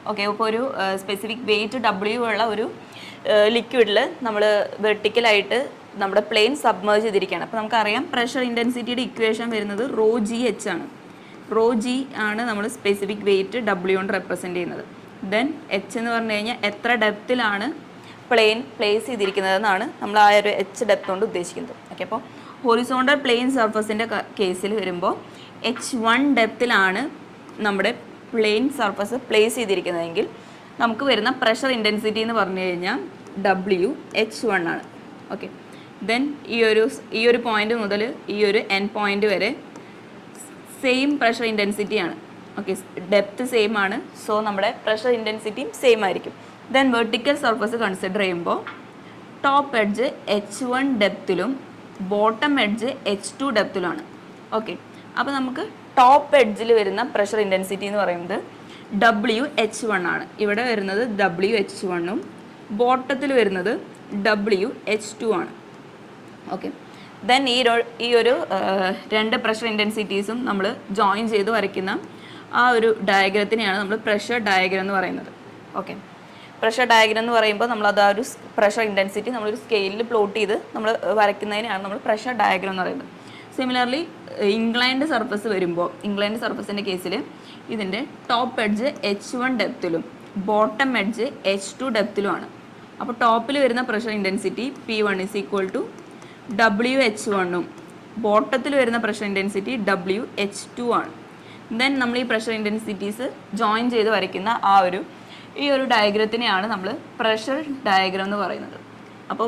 Okay, അപ്പോൾ ഒരു specific weight W ഉള്ള ഒരു ലിക്വിഡിൽ നമ്മൾ വെർട്ടിക്കലായിട്ട് നമ്മുടെ plain submerge ചെയ്തിരിക്കുകയാണ്. അപ്പോൾ നമുക്കറിയാം pressure ഇൻറ്റൻസിറ്റിയുടെ equation വരുന്നത് ρgh ആണ്. ρg ആണ് നമ്മൾ സ്പെസിഫിക് വെയിറ്റ് W കൊണ്ട് റെപ്രസെൻറ്റ് ചെയ്യുന്നത്. ദെൻ h എന്ന് പറഞ്ഞു കഴിഞ്ഞാൽ എത്ര ഡെപ്തിലാണ് പ്ലെയിൻ പ്ലേസ് ചെയ്തിരിക്കുന്നതെന്നാണ് നമ്മൾ ആ ഒരു h ഡെപ്ത് കൊണ്ട് ഉദ്ദേശിക്കുന്നത്. ഓക്കെ, അപ്പോൾ ഹൊറിസോണ്ടൽ പ്ലെയിൻ സർഫസിൻ്റെ കേസിൽ വരുമ്പോൾ h1 ഡെപ്തിലാണ് നമ്മുടെ പ്ലെയിൻ സർഫസ് പ്ലേസ് ചെയ്തിരിക്കുന്നതെങ്കിൽ നമുക്ക് വരുന്ന പ്രഷർ ഇൻറ്റൻസിറ്റി എന്ന് പറഞ്ഞു കഴിഞ്ഞാൽ WH1 ആണ്. ഓക്കെ, ദെൻ ഈ ഒരു പോയിന്റ് മുതൽ ഈ ഒരു എൻ പോയിന്റ് വരെ സെയിം പ്രഷർ ഇൻറ്റൻസിറ്റിയാണ്. ഓക്കെ, ഡെപ്ത് സെയിം ആണ്, സോ നമ്മുടെ പ്രഷർ ഇൻറ്റൻസിറ്റിയും സെയിം ആയിരിക്കും. ദെൻ വെർട്ടിക്കൽ സർഫസ് കൺസിഡർ ചെയ്യുമ്പോൾ ടോപ്പ് എഡ്ജ് H1 ഡെപ്തിലും ബോട്ടം എഡ്ജ് H2 ഡെപ്തിലുമാണ്. ഓക്കെ, അപ്പോൾ നമുക്ക് ടോപ്പ് എഡ്ജിൽ വരുന്ന പ്രഷർ ഇൻറ്റൻസിറ്റി എന്ന് പറയുന്നത് WH1 ആണ്. ഇവിടെ വരുന്നത് WH1ഉം ബോട്ടത്തിൽ വരുന്നത് WH2 ആണ്. ഓക്കെ, ദെൻ ഈ ഒരു 2 പ്രഷർ ഇൻറ്റൻസിറ്റീസും നമ്മൾ ജോയിൻ ചെയ്ത് വരയ്ക്കുന്ന ആ ഒരു ഡയഗ്രത്തിനെയാണ് നമ്മൾ പ്രഷർ ഡയഗ്രം എന്ന് പറയുന്നത്. ഓക്കെ, പ്രഷർ ഡയഗ്രം എന്ന് പറയുമ്പോൾ നമ്മളത് ആ ഒരു പ്രഷർ ഇൻറ്റൻസിറ്റി നമ്മളൊരു സ്കെയിലിൽ പ്ലോട്ട് ചെയ്ത് നമ്മൾ വരയ്ക്കുന്നതിനാണ് നമ്മൾ പ്രഷർ ഡയഗ്രം എന്ന് പറയുന്നത്. സിമിലർലി ഇൻക്ലൈൻഡ് സർഫസ് വരുമ്പോൾ ഇൻക്ലൈൻഡ് സർഫസിൻ്റെ കേസിൽ ഇതിൻ്റെ ടോപ്പ് എഡ്ജ് H1 ഡെപ്തിലും ബോട്ടം എഡ്ജ് H2 ഡെപ്തിലുമാണ്. അപ്പോൾ ടോപ്പിൽ വരുന്ന pressure intensity P1 is equal to WH1ഉം ബോട്ടത്തിൽ വരുന്ന പ്രഷർ ഇൻറ്റൻസിറ്റി WH2 ആണ്. ദെൻ നമ്മൾ ഈ പ്രഷർ ഇൻറ്റൻസിറ്റീസ് ജോയിൻ ചെയ്ത് വരയ്ക്കുന്ന ഈ ഒരു ഡയഗ്രത്തിനെയാണ് നമ്മൾ പ്രഷർ ഡയഗ്രം എന്ന് പറയുന്നത്. അപ്പോൾ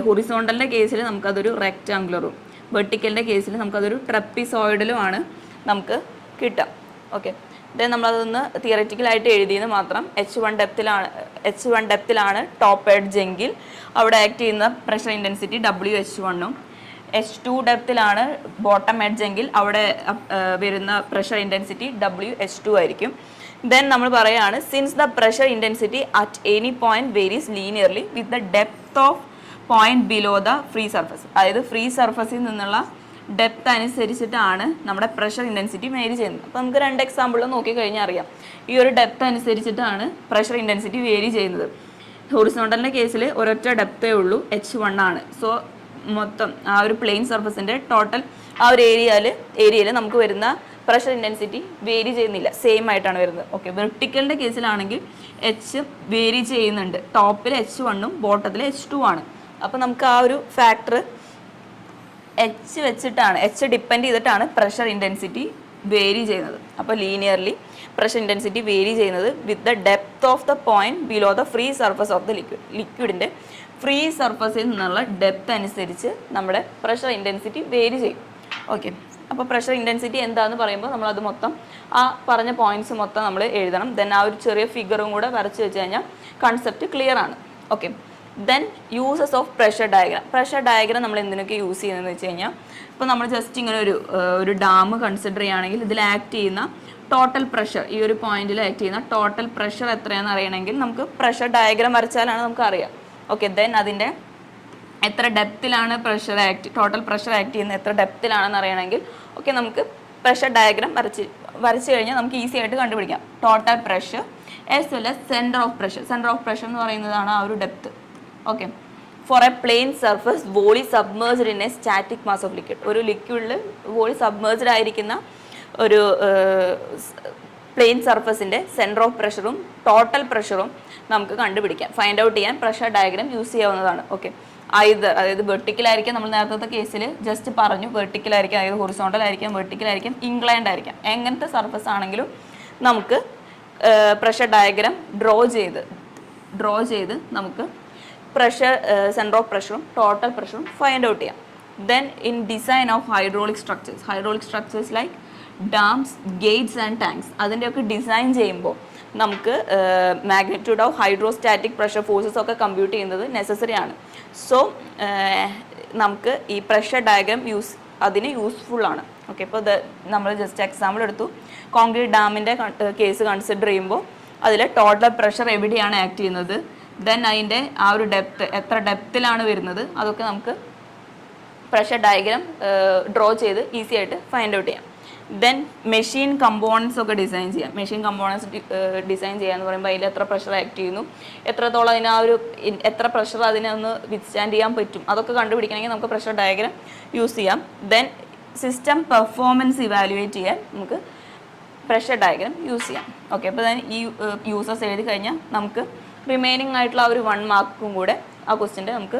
ഹൊറിസോണ്ടലിൻ്റെ കേസിൽ നമുക്കതൊരു റെക്റ്റാങ്കുലറും വെർട്ടിക്കലിൻ്റെ കേസിൽ നമുക്കതൊരു ട്രപ്പിസോയിഡലുമാണ് നമുക്ക് കിട്ടുക. ഓക്കെ, ദെൻ നമ്മളതൊന്ന് തിയററ്റിക്കലായിട്ട് എഴുതിയെന്ന് മാത്രം. H1 ഡെപ്തിലാണ് ടോപ്പ് എഡ്ജ് എങ്കിൽ അവിടെ ആക്ട് ചെയ്യുന്ന പ്രഷർ ഇൻറ്റൻസിറ്റി WH1ഉം H2 ഡെപ്തിലാണ് ബോട്ടം എഡ്ജ് എങ്കിൽ അവിടെ വരുന്ന പ്രഷർ ഇൻറ്റൻസിറ്റി WH2 ആയിരിക്കും. ദെൻ നമ്മൾ പറയുകയാണ് since the pressure intensity at any point varies linearly with the depth of point below the free surface. അതായത് ഫ്രീ സർഫസിൽ നിന്നുള്ള ഡെപ്ത് അനുസരിച്ചിട്ടാണ് നമ്മുടെ പ്രഷർ ഇൻറ്റൻസിറ്റി വേരി ചെയ്യുന്നത്. അപ്പോൾ നമുക്ക് 2 എക്സാമ്പിൾ നോക്കിക്കഴിഞ്ഞാൽ അറിയാം. ഈ ഒരു ഡെപ്ത് അനുസരിച്ചിട്ടാണ് പ്രഷർ ഇൻറ്റൻസിറ്റി വേരി ചെയ്യുന്നത്. ഹൊറിസോണ്ടലിൻ്റെ കേസിൽ ഒരൊറ്റ ഡെപ്തേ ഉള്ളൂ, H1 ആണ്. സോ മൊത്തം ആ ഒരു പ്ലെയിൻ സർഫസിൻ്റെ ടോട്ടൽ ആ ഒരു ഏരിയയിൽ നമുക്ക് വരുന്ന പ്രഷർ ഇൻറ്റൻസിറ്റി വേരി ചെയ്യുന്നില്ല, സെയിം ആയിട്ടാണ് വരുന്നത്. ഓക്കെ, വെർട്ടിക്കലിൻ്റെ കേസിലാണെങ്കിൽ H വേരി ചെയ്യുന്നുണ്ട്. ടോപ്പിൽ H1ഉം ബോട്ടത്തിൽ H2 ആണ്. അപ്പോൾ നമുക്ക് ആ ഒരു ഫാക്ടർ H ഡിപ്പെൻഡ് ചെയ്തിട്ടാണ് പ്രഷർ ഇൻറ്റൻസിറ്റി വേരി ചെയ്യുന്നത്. അപ്പോൾ ലീനിയർലി പ്രഷർ ഇൻറ്റൻസിറ്റി വേരി ചെയ്യുന്നത് with the depth of the point below the free surface of the ലിക്വിഡിൻ്റെ ഫ്രീ സർഫസിൽ നിന്നുള്ള ഡെപ്ത് അനുസരിച്ച് നമ്മുടെ പ്രഷർ ഇൻറ്റൻസിറ്റി വേരി ചെയ്യും. ഓക്കെ, അപ്പോൾ പ്രഷർ ഇൻറ്റൻസിറ്റി എന്താണെന്ന് പറയുമ്പോൾ നമ്മളത് മൊത്തം ആ പറഞ്ഞ പോയിന്റ്സ് മൊത്തം നമ്മൾ എഴുതണം. ദെൻ ആ ഒരു ചെറിയ ഫിഗറും കൂടെ വരച്ച് വെച്ച് കഴിഞ്ഞാൽ കൺസെപ്റ്റ് ക്ലിയർ ആണ്. Okay, then uses of pressure diagram നമ്മൾ എന്തിനൊക്കെ യൂസ് ചെയ്യുന്നതെന്ന് വെച്ച് കഴിഞ്ഞാൽ, ഇപ്പോൾ നമ്മൾ ജസ്റ്റ് ഇങ്ങനെ ഒരു ഡാം കൺസിഡർ ചെയ്യുകയാണെങ്കിൽ ഇതിൽ ആക്ട് ചെയ്യുന്ന ടോട്ടൽ പ്രഷർ, ഈ ഒരു പോയിന്റിൽ ആക്ട് ചെയ്യുന്ന ടോട്ടൽ പ്രഷർ എത്രയാണെന്ന് അറിയണമെങ്കിൽ നമുക്ക് പ്രഷർ ഡയഗ്രാം വരച്ചാലാണ് നമുക്ക് അറിയാം. ഓക്കെ, ദെൻ അതിൻ്റെ എത്ര ഡെപ്തിലാണ് ടോട്ടൽ പ്രഷർ ആക്ട് ചെയ്യുന്നത് എത്ര ഡെപ്തിലാണെന്ന് അറിയണമെങ്കിൽ ഓക്കെ നമുക്ക് പ്രഷർ ഡയഗ്രാം വരച്ച് കഴിഞ്ഞാൽ നമുക്ക് ഈസി ആയിട്ട് കണ്ടുപിടിക്കാം. Total pressure as well as centre of pressure എന്ന് പറയുന്നതാണ് ആ ഒരു depth. Okay, for a plane surface wholly submerged in a static mass of liquid. ഒരു ലിക്വിഡിൽ വോളി സബ്മേർജ്ഡ് ആയിരിക്കുന്ന ഒരു പ്ലെയിൻ സർഫസിൻ്റെ സെൻറ്റർ ഓഫ് പ്രഷറും ടോട്ടൽ പ്രഷറും നമുക്ക് കണ്ടുപിടിക്കാം. ഫൈൻഡ് ഔട്ട് ചെയ്യാൻ പ്രഷർ ഡയഗ്രാം യൂസ് ചെയ്യാവുന്നതാണ്. ഓക്കെ, അതായത് വെർട്ടിക്കലായിരിക്കാം, നമ്മൾ നേരത്തെ കേസിൽ ജസ്റ്റ് പറഞ്ഞു വെർട്ടിക്കലായിരിക്കാം, അതായത് ഹൊറിസോണ്ടലായിരിക്കാം, വെർട്ടിക്കലായിരിക്കാം, ഇൻക്ലൈൻഡ് ആയിരിക്കാം. എങ്ങനത്തെ സർഫസ് ആണെങ്കിലും നമുക്ക് പ്രഷർ ഡയഗ്രാം ഡ്രോ ചെയ്ത് നമുക്ക് പ്രഷർ സെൻറ്റർ ഓഫ് പ്രഷറും ടോട്ടൽ പ്രഷറും ഫൈൻഡ് ഔട്ട് ചെയ്യാം. Then in design of hydraulic structures like dams, Gates and tanks, അതിൻ്റെയൊക്കെ ഡിസൈൻ ചെയ്യുമ്പോൾ നമുക്ക് magnitude of hydrostatic pressure forces ഒക്കെ കമ്പ്യൂട്ട് ചെയ്യുന്നത് നെസസറി ആണ്. സോ നമുക്ക് ഈ പ്രഷർ ഡയഗ്രാം അതിന് യൂസ്ഫുൾ ആണ്. ഓക്കെ, ഇപ്പോൾ നമ്മൾ ജസ്റ്റ് എക്സാമ്പിൾ എടുത്തു, കോൺക്രീറ്റ് ഡാമിൻ്റെ കേസ് കൺസിഡർ ചെയ്യുമ്പോൾ അതിൽ ടോട്ടൽ പ്രഷർ എവിടെയാണ് ആക്ട് ചെയ്യുന്നത്, ദെൻ അതിൻ്റെ ആ ഒരു ഡെപ്ത് എത്ര ഡെപ്തിലാണ് വരുന്നത്, അതൊക്കെ നമുക്ക് പ്രഷർ ഡയഗ്രാം ഡ്രോ ചെയ്ത് ഈസി ആയിട്ട് ഫൈൻഡ് ഔട്ട് ചെയ്യാം. ദെൻ മെഷീൻ കമ്പോണൻസ് ഒക്കെ ഡിസൈൻ ചെയ്യാം. മെഷീൻ കമ്പോണൻസ് ഡിസൈൻ ചെയ്യാന്ന് പറയുമ്പോൾ അതിൽ എത്ര പ്രഷർ ആക്ട് ചെയ്യുന്നു, എത്രത്തോളം എത്ര പ്രഷർ അതിനെ ഒന്ന് വിത്ത്സ്റ്റാൻഡ് ചെയ്യാൻ പറ്റും, അതൊക്കെ കണ്ടുപിടിക്കണമെങ്കിൽ നമുക്ക് പ്രഷർ ഡയഗ്രാം യൂസ് ചെയ്യാം. ദെൻ സിസ്റ്റം പെർഫോമൻസ് ഇവാലുവേറ്റ് ചെയ്യാൻ നമുക്ക് പ്രഷർ ഡയഗ്രാം യൂസ് ചെയ്യാം. ഓക്കെ, അപ്പോൾ ഈ യൂസസ് എഴുതി കഴിഞ്ഞാൽ നമുക്ക് റിമൈനിങ് ആയിട്ടുള്ള ആ ഒരു 1 മാർക്കും കൂടെ ആ ക്വസ്റ്റ്യൻ്റെ നമുക്ക്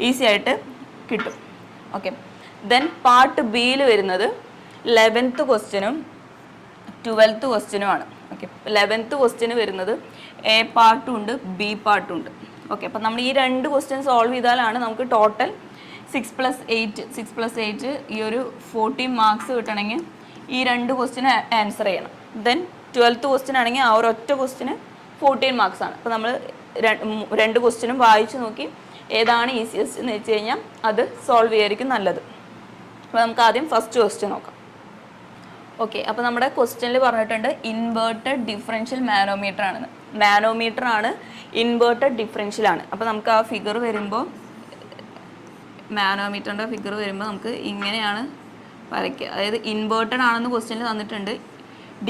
ഈസി ആയിട്ട് കിട്ടും. ഓക്കെ, ദെൻ പാർട്ട് ബിയിൽ വരുന്നത് 11th ക്വസ്റ്റ്യനും 12th ക്വസ്റ്റ്യനുമാണ്. ഓക്കെ, 11th ക്വസ്റ്റ്യന് വരുന്നത് എ പാർട്ടും ഉണ്ട് ബി പാർട്ടും ഉണ്ട്. ഓക്കെ, അപ്പോൾ നമ്മൾ ഈ 2 ക്വസ്റ്റ്യൻ സോൾവ് ചെയ്താലാണ് നമുക്ക് ടോട്ടൽ 6+8 ഈ ഒരു 14 മാർക്സ് കിട്ടണമെങ്കിൽ ഈ 2 ക്വസ്റ്റ്യന് ആൻസർ ചെയ്യണം. ദെൻ 12th ക്വസ്റ്റ്യൻ ആണെങ്കിൽ ആ ഒരു ഒറ്റ ക്വസ്റ്റ്യന് 14 മാർക്സ് ആണ്. അപ്പോൾ നമ്മൾ 2 ക്വസ്റ്റ്യനും വായിച്ചു നോക്കി ഏതാണ് ഈസിയസ്റ്റ് എന്ന് വെച്ച് കഴിഞ്ഞാൽ അത് സോൾവ് ചെയ്യായിരിക്കും നല്ലത്. അപ്പോൾ നമുക്ക് ആദ്യം ഫസ്റ്റ് ക്വസ്റ്റ്യൻ നോക്കാം. ഓക്കെ, അപ്പോൾ നമ്മുടെ ക്വസ്റ്റ്യനിൽ പറഞ്ഞിട്ടുണ്ട് ഇൻവേർട്ടഡ് ഡിഫറൻഷ്യൽ മാനോമീറ്റർ ആണെന്ന്. മാനോമീറ്റർ ആണ്, ഇൻവേർട്ടഡ് ഡിഫറൻഷ്യലാണ്. അപ്പോൾ നമുക്ക് ആ ഫിഗർ വരുമ്പോൾ മാനോമീറ്ററിൻ്റെ ഫിഗർ വരുമ്പോൾ നമുക്ക് ഇങ്ങനെയാണ് വരയ്ക്കുക. അതായത് ഇൻവേർട്ടഡ് ആണെന്ന് ക്വസ്റ്റ്യനിൽ തന്നിട്ടുണ്ട്,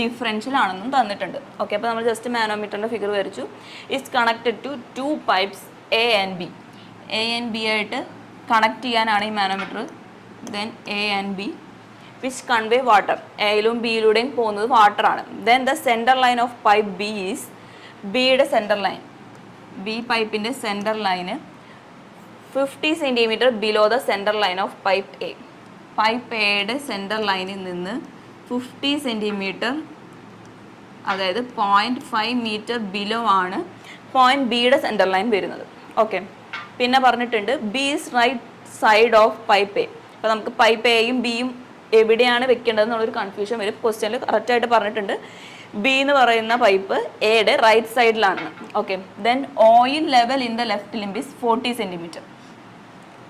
ഡിഫറൻഷ്യൽ ആണെന്നും തന്നിട്ടുണ്ട്. ഓക്കെ, അപ്പോൾ നമ്മൾ ജസ്റ്റ് മാനോമീറ്ററിൻ്റെ ഫിഗർ വരച്ചു. It's connected to 2 pipes A and B ആയിട്ട് കണക്ട് ചെയ്യാനാണ് ഈ manometer. Then A and B which convey water, എയിലും ബിയിലൂടെയും പോകുന്നത് വാട്ടറാണ്. Then the centre line of pipe B is, ബിയുടെ സെൻറ്റർ ലൈൻ ബി പൈപ്പിൻ്റെ സെൻറ്റർ ലൈന് 50 centimetre below the centre line of pipe A. Pipe എയുടെ സെൻറ്റർ ലൈനിൽ നിന്ന് 50 സെൻറ്റിമീറ്റർ, അതായത് 0.5 മീറ്റർ ബിലോ ആണ് പോയിന്റ് ബിയുടെ സെൻറ്റർ ലൈൻ വരുന്നത്. ഓക്കെ, പിന്നെ പറഞ്ഞിട്ടുണ്ട് B is right side of pipe A. അപ്പോൾ നമുക്ക് പൈപ്പ് എയും ബിയും എവിടെയാണ് വെക്കേണ്ടത് എന്നുള്ളൊരു കൺഫ്യൂഷൻ വരും. ക്വസ്റ്റ്യനിൽ കറക്റ്റായിട്ട് പറഞ്ഞിട്ടുണ്ട് ബി എന്ന് പറയുന്ന പൈപ്പ് എയുടെ റൈറ്റ് സൈഡിലാണെന്ന്. Okay, then oil level in the left limb is 40 centimetre.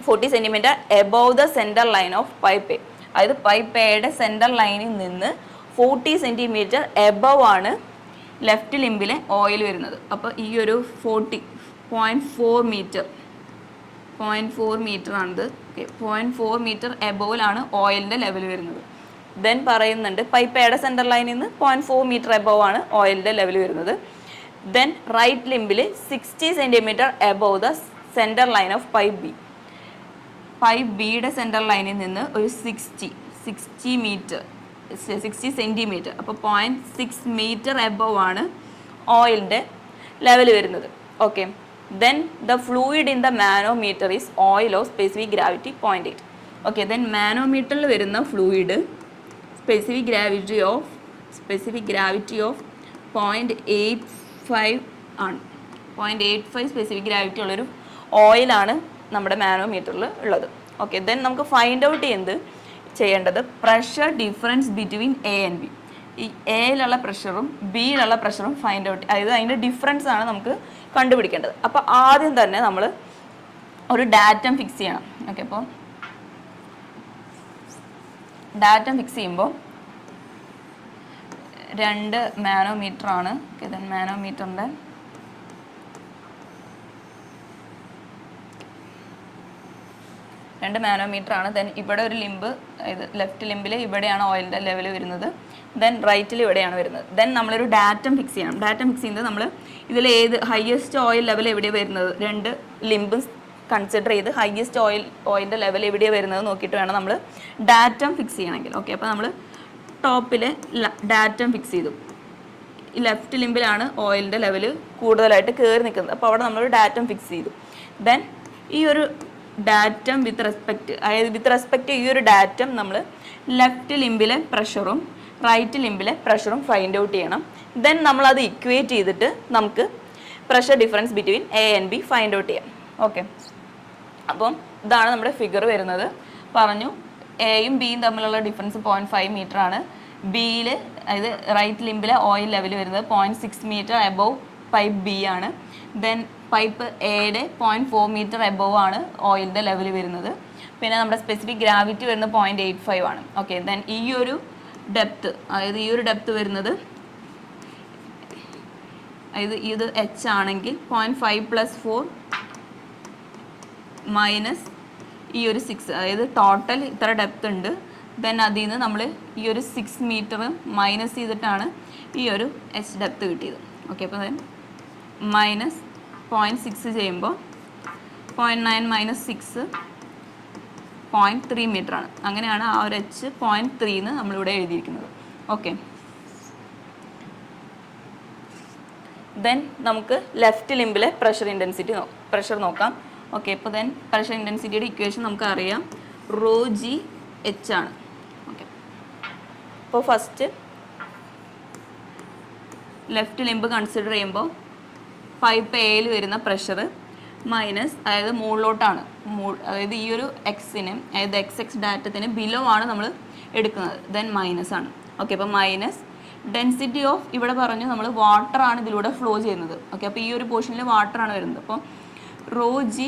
40 centimetre above the centre line of pipe A. അതായത് പൈപ്പ് എയുടെ സെൻറ്റർ ലൈനിൽ നിന്ന് 40 സെൻറ്റിമീറ്റർ എബവ് ആണ് ലെഫ്റ്റ് ലിംബിലെ ഓയിൽ വരുന്നത്. അപ്പോൾ ഈ ഒരു 0.4 മീറ്റർ ആണിത്. ഓക്കെ, 0.4 മീറ്റർ എബോവിലാണ് ഓയിലിൻ്റെ ലെവൽ വരുന്നത്. ദെൻ പറയുന്നുണ്ട് പൈപ്പ് എയുടെ സെൻറ്റർ ലൈനിൽ നിന്ന് 0.4 മീറ്റർ എബോവ് ആണ് ഓയിലിൻ്റെ ലെവൽ വരുന്നത്. ദെൻ റൈറ്റ് ലിംബിൽ 60 centimetre above the centre line of pipe B. Pipe ബിയുടെ സെൻറ്റർ ലൈനിൽ നിന്ന് ഒരു 60 സെൻറ്റിമീറ്റർ, അപ്പോൾ 0.6 മീറ്റർ എബോവ് ആണ് ഓയിലിൻ്റെ ലെവൽ വരുന്നത്. Okay, then the fluid in the manometer is oil of specific gravity 0.8. Okay, then മാനോമീറ്ററിൽ വരുന്ന ഫ്ലൂയിഡ് സ്പെസിഫിക് ഗ്രാവിറ്റി ഓഫ് 0.85 ആണ്. 0.85 സ്പെസിഫിക് ഗ്രാവിറ്റി ഉള്ളൊരു ഓയിലാണ് നമ്മുടെ മാനോമീറ്ററിൽ ഉള്ളത്. ഓക്കെ, ദെൻ നമുക്ക് ഫൈൻഡ് ഔട്ട് ചെയ്യേണ്ടത് pressure difference between A and B. ഈ എയിലുള്ള പ്രഷറും ബിയിലുള്ള പ്രഷറും ഫൈൻഡ് ഔട്ട്, അതായത് അതിൻ്റെ ഡിഫറൻസ് ആണ് നമുക്ക് കണ്ടുപിടിക്കേണ്ടത്. അപ്പോൾ ആദ്യം തന്നെ നമ്മൾ ഒരു ഡാറ്റം ഫിക്സ് ചെയ്യണം. ഓക്കെ, അപ്പോൾ ഡാറ്റം ഫിക്സ് ചെയ്യുമ്പോൾ 2 മാനോമീറ്റർ ആണ്. ഓക്കെ, ദെൻ മാനോമീറ്ററിൻ്റെ ആണ്. ദെൻ ഇവിടെ ഒരു ലിംബ്, അതായത് ലെഫ്റ്റ് ലിംബിൽ ഇവിടെയാണ് ഓയിലിൻ്റെ ലെവൽ വരുന്നത്. ദെൻ റൈറ്റിൽ ഇവിടെയാണ് വരുന്നത്. ദെൻ നമ്മളൊരു ഡാറ്റം ഫിക്സ് ചെയ്യണം. ഡാറ്റം ഫിക്സ് ചെയ്യുന്നത് നമ്മൾ ഇതിൽ ഏത് ഹയസ്റ്റ് ഓയിൽ ലെവൽ എവിടെയാണ് വരുന്നത്, 2 ലിംബും കൺസിഡർ ചെയ്ത് ഹയസ്റ്റ് ഓയിലിൻ്റെ ലെവൽ എവിടെയാണ് വരുന്നത് നോക്കിയിട്ട് വേണം നമ്മൾ ഡാറ്റം ഫിക്സ് ചെയ്യണമെങ്കിൽ. ഓക്കെ, അപ്പോൾ നമ്മൾ ടോപ്പിൽ ഡാറ്റം ഫിക്സ് ചെയ്തു. ഈ ലെഫ്റ്റ് ലിംബിലാണ് ഓയിലിൻ്റെ ലെവൽ കൂടുതലായിട്ട് കയറി നിൽക്കുന്നത്. അപ്പോൾ അവിടെ നമ്മളൊരു ഡാറ്റം ഫിക്സ് ചെയ്തു. ദെൻ ഈ ഒരു ഡാറ്റം വിത്ത് റെസ്പെക്റ്റ് ഈ ഒരു ഡാറ്റം നമ്മൾ ലെഫ്റ്റ് ലിംബിലെ പ്രഷറും റൈറ്റ് ലിംബിലെ പ്രഷറും ഫൈൻഡ് ഔട്ട് ചെയ്യണം. ദെൻ നമ്മളത് ഇക്വേറ്റ് ചെയ്തിട്ട് നമുക്ക് pressure difference between A and B find out ചെയ്യാം. ഓക്കെ, അപ്പം ഇതാണ് നമ്മുടെ ഫിഗർ വരുന്നത്. പറഞ്ഞു എയും ബിയും തമ്മിലുള്ള ഡിഫറൻസ് 0.5 മീറ്റർ ആണ്. ബിയിൽ, അതായത് റൈറ്റ് ലിംബിലെ ഓയിൽ ലെവൽ വരുന്നത് 0.6 മീറ്റർ എബോവ് പൈപ്പ് ബി ആണ്. ദെൻ പൈപ്പ് എയുടെ 0.4 മീറ്റർ എബോവ് ആണ് ഓയിലിൻ്റെ ലെവൽ വരുന്നത്. പിന്നെ നമ്മുടെ സ്പെസിഫിക് ഗ്രാവിറ്റി വരുന്നത് 0.85 ആണ്. ഓക്കെ, ദെൻ ഈ ഒരു ഡെപ്ത്, അതായത് വരുന്നത്, അതായത് ഇത് എച്ച് ആണെങ്കിൽ 0.5 + 4 മൈനസ് ഈ ഒരു 6, അതായത് ടോട്ടൽ ഇത്ര ഡെപ്ത് ഉണ്ട്. ദെൻ അതിൽ നിന്ന് നമ്മൾ ഈ ഒരു 6 മീറ്റർ മൈനസ് ചെയ്തിട്ടാണ് ഈ ഒരു എച്ച് ഡെപ്ത് കിട്ടിയത്. ഓക്കെ, അപ്പോൾ ദെൻ മൈനസ് 0.6 ചെയ്യുമ്പോൾ 0.9 - 6 0.3 മീറ്റർ ആണ്. അങ്ങനെയാണ് ആ ഒരു എച്ച് 0.3 എന്ന് നമ്മളിവിടെ എഴുതിയിരിക്കുന്നത്. ഓക്കെ, ദെൻ നമുക്ക് ലെഫ്റ്റ് ലിംബിലെ പ്രഷർ നോക്കാം. ഓക്കെ, ഇപ്പോൾ ദെൻ പ്രഷർ ഇൻറ്റൻസിറ്റിയുടെ ഇക്വേഷൻ നമുക്ക് അറിയാം, ρgh ആണ്. ഓക്കെ, അപ്പോൾ ഫസ്റ്റ് ലെഫ്റ്റ് ലിംബ് കൺസിഡർ ചെയ്യുമ്പോൾ പൈപ്പ് എയിൽ വരുന്ന പ്രഷർ മൈനസ്, അതായത് മുകളിലോട്ടാണ്, അതായത് ഈ ഒരു എക്സിന്, അതായത് XX ഡാറ്റത്തിന് ബിലോ ആണ് നമ്മൾ എടുക്കുന്നത്. ദെൻ മൈനസ് ആണ്. ഓക്കെ, അപ്പോൾ മൈനസ് ഡെൻസിറ്റി ഓഫ്, ഇവിടെ പറഞ്ഞു നമ്മൾ വാട്ടർ ആണ് ഇതിലൂടെ ഫ്ലോ ചെയ്യുന്നത്. ഓക്കെ, അപ്പോൾ ഈ ഒരു പോർഷനിൽ വാട്ടർ ആണ് വരുന്നത്. അപ്പോൾ ρgH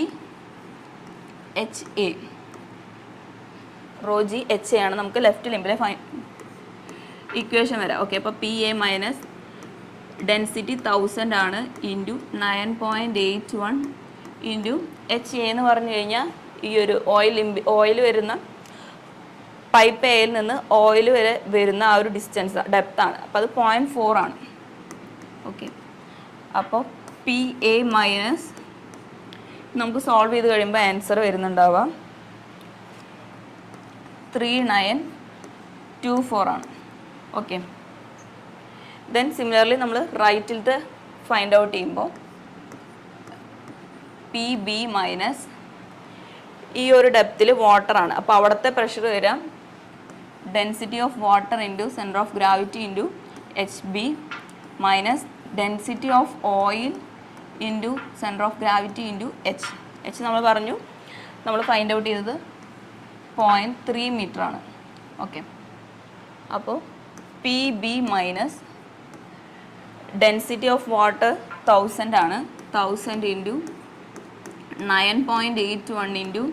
ആണ് നമുക്ക് ലെഫ്റ്റ് ലിംബിലെ ഇക്വേഷൻ വരാം. ഓക്കെ, അപ്പോൾ PA മൈനസ് ഡെൻസിറ്റി 1000 ആണ് ഇൻറ്റു 9.81 ഇൻറ്റു HA എന്ന് പറഞ്ഞു കഴിഞ്ഞാൽ ഈ ഒരു ഓയിൽ വരുന്ന പൈപ്പ് എയിൽ നിന്ന് ഓയിൽ വരെ വരുന്ന ആ ഒരു ഡിസ്റ്റൻസ് ഡെപ്താണ്. അപ്പോൾ അത് 0.4 ആണ്. ഓക്കെ, അപ്പോൾ PA മൈനസ് നമുക്ക് സോൾവ് ചെയ്ത് കഴിയുമ്പോൾ ആൻസർ വരുന്നുണ്ടാവാം 3924 ആണ്. ഓക്കെ, ദെൻ സിമിലർലി നമ്മൾ റൈറ്റിലത്തെ ഫൈൻഡ് ഔട്ട് ചെയ്യുമ്പോൾ പി ബി മൈനസ് ഈ ഒരു ഡെപ്തിൽ വാട്ടറാണ്, അപ്പോൾ അവിടുത്തെ പ്രഷർ വരാം density of water into centre of gravity into H B minus density of oil into centre of gravity into H. H നമ്മൾ പറഞ്ഞു, നമ്മൾ ഫൈൻഡ് ഔട്ട് ചെയ്തത് 0.3 മീറ്റർ ആണ്. ഓക്കെ, അപ്പോൾ P B minus density of water 1000 ആണ്, 1000 into 9.81 into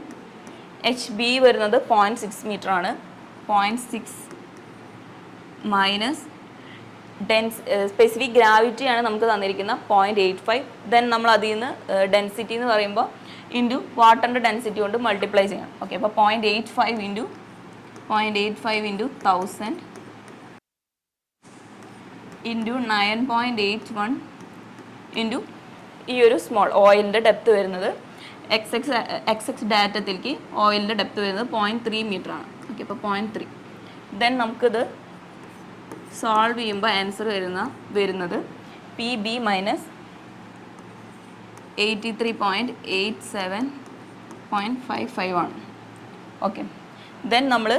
H B വരുന്നത് 0.6 metre ആണ്. 0.6 minus specific gravity ആണ് നമുക്ക് തന്നിരിക്കുന്ന 0.85. ദെൻ നമ്മൾ അതിൽ നിന്ന് ഡെൻസിറ്റി എന്ന് പറയുമ്പോൾ ഇൻറ്റു വാട്ടറിൻ്റെ ഡെൻസിറ്റി കൊണ്ട് മൾട്ടിപ്ലൈ ചെയ്യണം. ഓക്കെ, അപ്പോൾ 0.85 ഇൻറ്റു 1000 ഇൻറ്റു 9.81 ഇൻറ്റു ഈ ഒരു സ്മോൾ ഓയിലിൻ്റെ ഡെപ്ത് വരുന്നത് എക്സ് ഡാറ്റത്തിലേക്ക് ഓയിലിൻ്റെ ഡെപ്ത് വരുന്നത് 0.3 മീറ്റർ ആണ്. ഓക്കെ, അപ്പോൾ 0.3. ദെൻ നമുക്കിത് സോൾവ് ചെയ്യുമ്പോൾ ആൻസർ വരുന്നത് പി ബി മൈനസ് 83.87.55 ആണ്. ഓക്കെ, ദെൻ നമ്മൾ